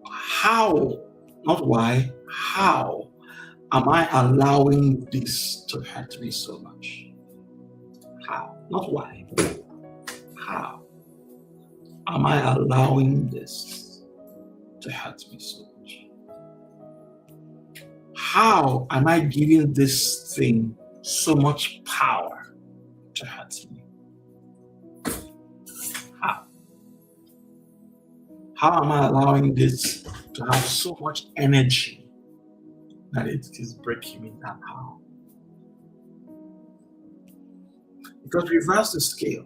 how, not why, how am I allowing this to hurt me so much? How? Not why. How am I allowing this to hurt me so much? How am I giving this thing so much power to hurt me? How? How am I allowing this to have so much energy that it is breaking me down? How? Because reverse the scale.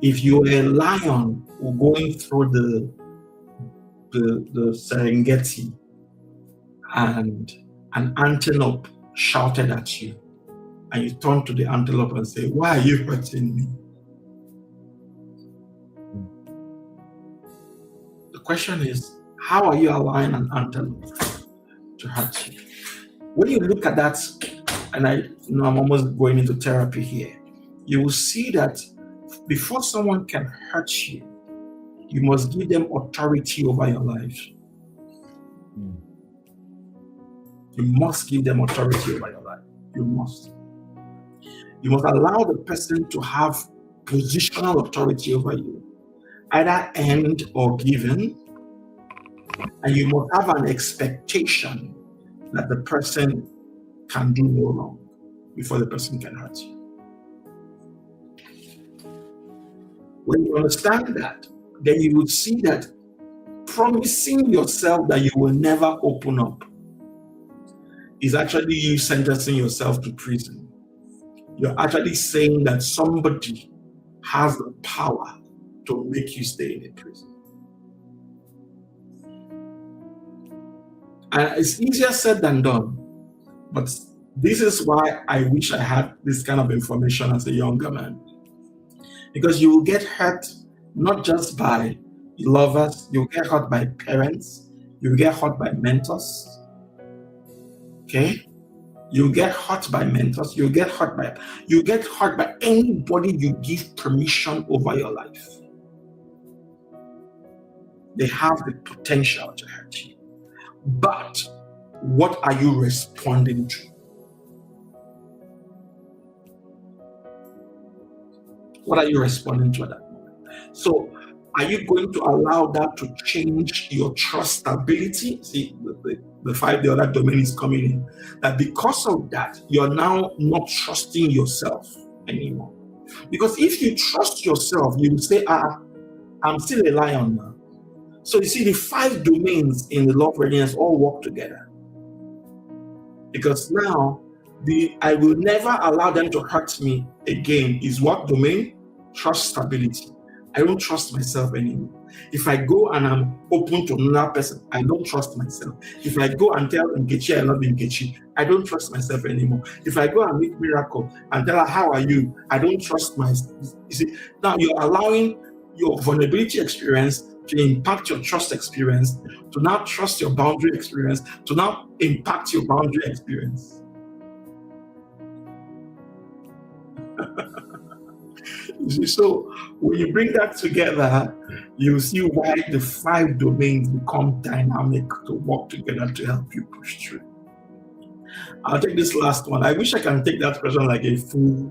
If you're a lion going through the Serengeti and an antelope shouted at you, and you turn to the antelope and say, why are you hurting me? The question is, how are you allowing an antelope to hurt you? When you look at that, and I'm almost going into therapy here, you will see that before someone can hurt you, you must give them authority over your life. You must give them authority over your life. You must. You must allow the person to have positional authority over you, either earned or given, and you must have an expectation that the person can do no wrong before the person can hurt you. When you understand that, then you will see that promising yourself that you will never open up is actually you sentencing yourself to prison. You're actually saying that somebody has the power to make you stay in a prison. And it's easier said than done, but this is why I wish I had this kind of information as a younger man. Because you will get hurt not just by lovers, you will get hurt by parents, you will get hurt by mentors. Okay? You get hurt by mentors, you get hurt by anybody you give permission over your life. They have the potential to hurt you. But what are you responding to? What are you responding to at that moment? So are you going to allow that to change your trustability? See, the other domain is coming in. That because of that, you're now not trusting yourself anymore. Because if you trust yourself, you will say, I'm still a lion now. So you see, the 5 domains in the love readiness all work together. Because now, I will never allow them to hurt me again is what domain? Trust stability. I don't trust myself anymore. If I go and I'm open to another person, I don't trust myself. If I go and tell Nkechi I love Nkechi, I don't trust myself anymore. If I go and meet Miracle and tell her, how are you? I don't trust myself. You see, now you're allowing your vulnerability experience to impact your trust experience, to now trust your boundary experience, to now impact your boundary experience. You see, so when you bring that together, you see why the 5 domains become dynamic to work together to help you push through. I'll take this last one. I wish I can take that question like a full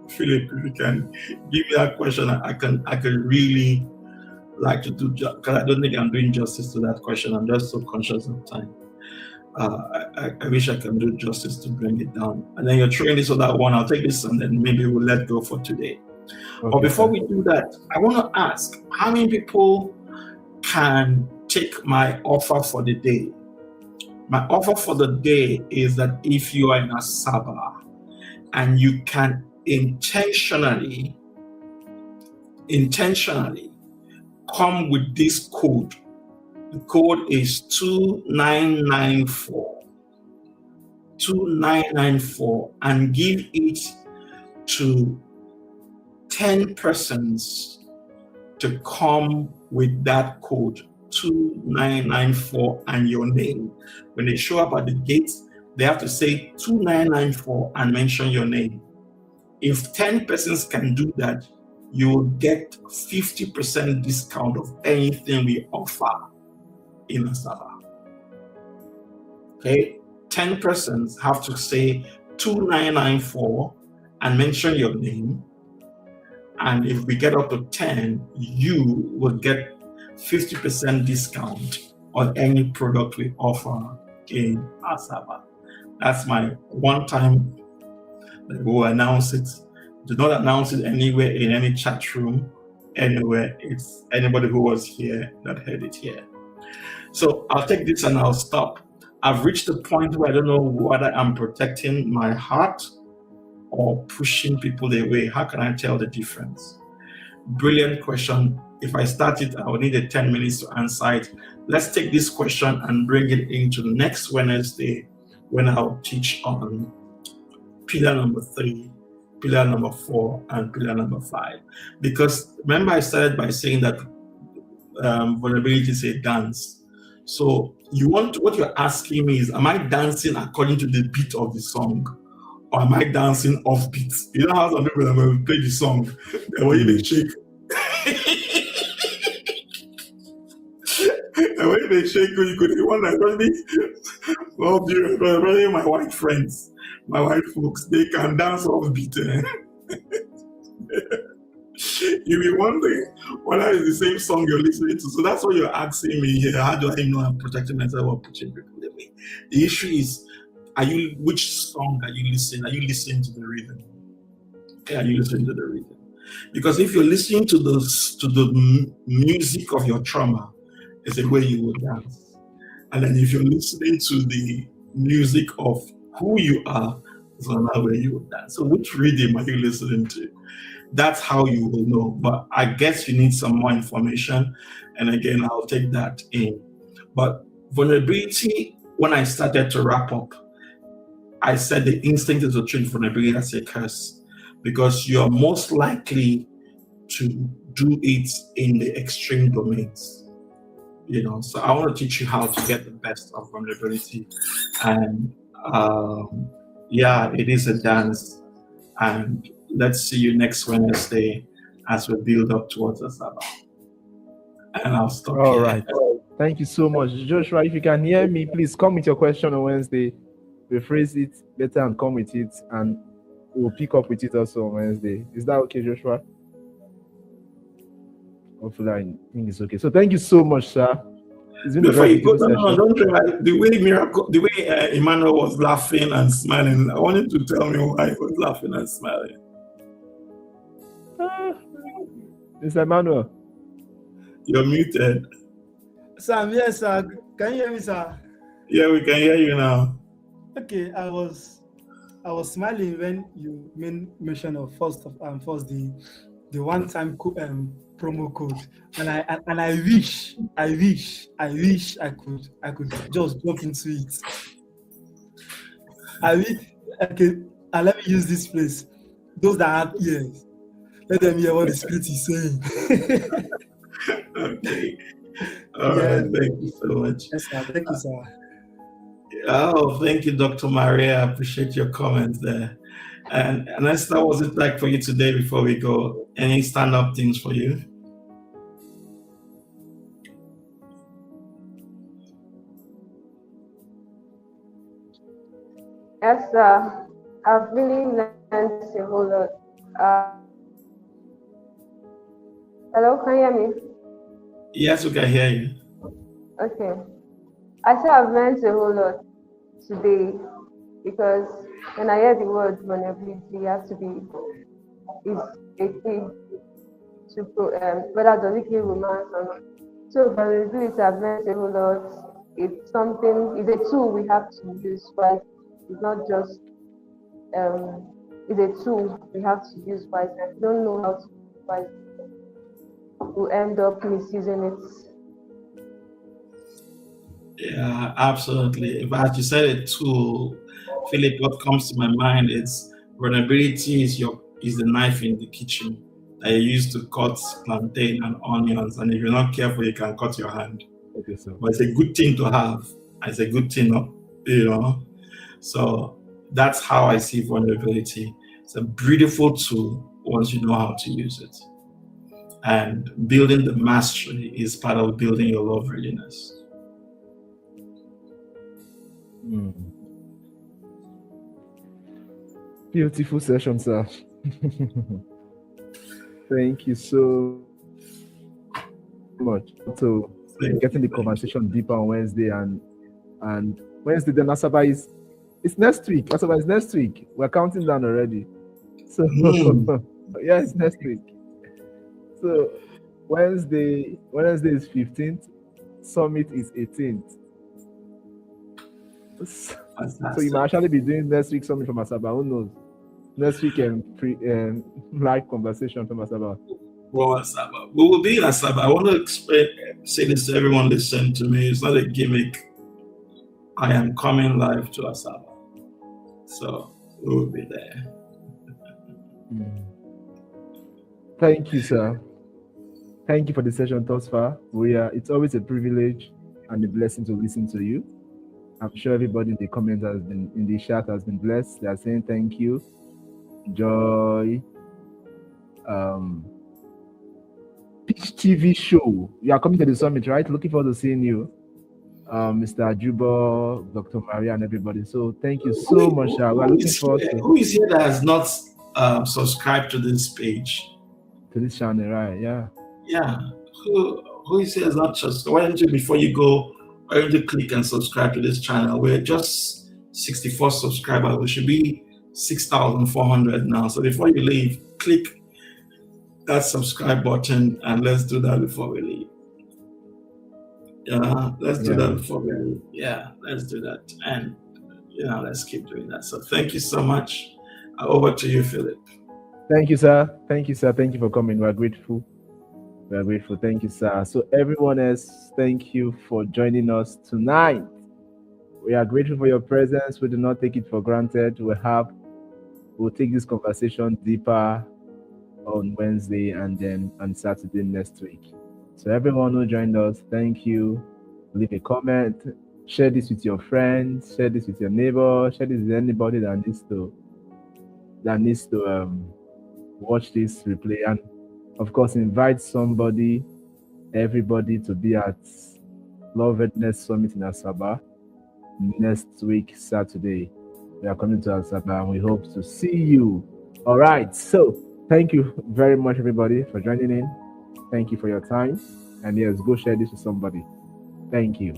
Philip. If you can give me that question, I can really like to do, because I don't think I'm doing justice to that question. I'm just so conscious of time. I wish I can do justice to bring it down. And then you're throwing this other one. I'll take this and then maybe we'll let go for today. Okay, but before we do that, I want to ask, how many people can take my offer for the day? My offer for the day is that if you are in Asaba and you can intentionally come with this code. The code is 2994. 2994, and give it to 10 persons to come with that code 2994 and your name. When they show up at the gate, they have to say 2994 and mention your name. If 10 persons can do that, you will get 50% discount of anything we offer in Asaba. Okay, 10 persons have to say 2994 and mention your name. And if we get up to 10, you will get 50% discount on any product we offer in Asaba. That's my one time that we'll announce it. Do not announce it anywhere in any chat room, anywhere. It's anybody who was here that heard it here. So I'll take this and I'll stop. I've reached a point where I don't know whether I'm protecting my heart or pushing people away. How can I tell the difference? Brilliant question. If I start it, I will need 10 minutes to answer it. Let's take this question and bring it into next Wednesday when I'll teach on pillar number 3, pillar number 4, and pillar number 5. Because remember I started by saying that vulnerability is a dance. So what you're asking me is, am I dancing according to the beat of the song? Or am I dancing off beat? You know how some people will play the song, and when they shake. And when they shake, you could be one that really, my white friends, my white folks, they can dance off beat. You'll be wondering whether it's the same song you're listening to. So that's what you're asking me here. How do I know I'm protecting myself or pushing people away? The issue is, which song are you listening? Are you listening to the rhythm? Are you listening to the rhythm? Because if you're listening to the music of your trauma, it's a way you will dance. And then if you're listening to the music of who you are, it's another way you will dance. So which rhythm are you listening to? That's how you will know. But I guess you need some more information. And again, I'll take that in. But vulnerability, when I started to wrap up, I said the instinct is to treat vulnerability as a curse, because you're most likely to do it in the extreme domains. So I want to teach you how to get the best of vulnerability. And it is a dance. And let's see you next Wednesday as we build up towards Asaba. And I'll stop All here. right. Thank you so much. Joshua, if you can hear me, please come with your question on Wednesday. Rephrase it better and come with it. And we'll pick up with it also on Wednesday. Is that okay, Joshua? Hopefully, I think it's okay. So thank you so much, sir. It's been a Before very you go, beautiful no, session. don't try. The way Emmanuel was laughing and smiling, I wanted to tell me why he was laughing and smiling. Mr. Emmanuel. You're muted. Sam, yes, sir. Can you hear me, sir? Yeah, we can hear you now. Okay, I was smiling when you mentioned of first the one-time promo code, and I wish I could just jump into it. Okay, and let me use this place. Those that have ears, let them hear what the Spirit is saying. Okay. All right. Thank you so much. Yes, sir. Thank you, sir. Oh, thank you, Dr. Maria. I appreciate your comments there. And Esther, what was it like for you today before we go? Any stand-up things for you? Yes, I've really learned a whole lot. Hello, can you hear me? Yes, we can hear you. Okay. I said I've learned a whole lot today because when I hear the word vulnerability, you have to be is a key to whether does it kill romance or not. So vulnerability, I've learned a whole lot. It's a tool we have to use, but it's not just it's a tool we have to use wisely. If you don't know how to use it wisely, we'll end up misusing it. Yeah, absolutely. If as you said a tool, Philip, what comes to my mind is vulnerability is the knife in the kitchen that you use to cut plantain and onions, and if you're not careful, you can cut your hand. Okay, so. But it's a good thing to have. It's a good thing, So that's how I see vulnerability. It's a beautiful tool once you know how to use it. And building the mastery is part of building your love readiness. Beautiful session, sir. Thank you so much. So getting the conversation deeper on Wednesday and Wednesday then Asaba it's next week. Asaba is next week. We're counting down already. So yeah, it's next week. So Wednesday is 15th, Summit is 18th. So you might actually be doing next week Summit from Asaba. Who knows? Next week live conversation from Asaba. Well, Asaba. We will be in Asaba. I want to say this to everyone listening to me. It's not a gimmick. I am coming live to Asaba. So we will be there. Thank you, sir. Thank you for the session thus far. It's always a privilege and a blessing to listen to you. I'm sure everybody in the comments in the chat has been blessed. They are saying thank you. Joy. Pitch TV show. You are coming to the summit, right? Looking forward to seeing you. Mr. Ajubo, Dr. Maria, and everybody. So thank you so much. We're looking forward to. Who is here that has not subscribed to this page? To this channel, right? Yeah. Yeah. Who is here has not just? Why don't you, before you go, why don't you click and subscribe to this channel? We're just 64 subscribers. We should be 6,400 now. So before you leave, click that subscribe button and let's do that before we leave. Yeah, let's do that before we leave. Yeah, let's do that. And, let's keep doing that. So thank you so much. Over to you, Philip. Thank you, sir. Thank you, sir. Thank you for coming. We're grateful. We're grateful. Thank you, sir. So everyone else, thank you for joining us tonight. We are grateful for your presence. We do not take it for granted. We'll take this conversation deeper on Wednesday and then on Saturday next week. So everyone who joined us, thank you. Leave a comment. Share this with your friends. Share this with your neighbor. Share this with anybody that needs to watch this replay. And of course, invite everybody to be at Love Readiness Summit in Asaba next week, Saturday. We are coming to Asaba and we hope to see you. All right. So thank you very much, everybody, for joining in. Thank you for your time. And yes, go share this with somebody. Thank you.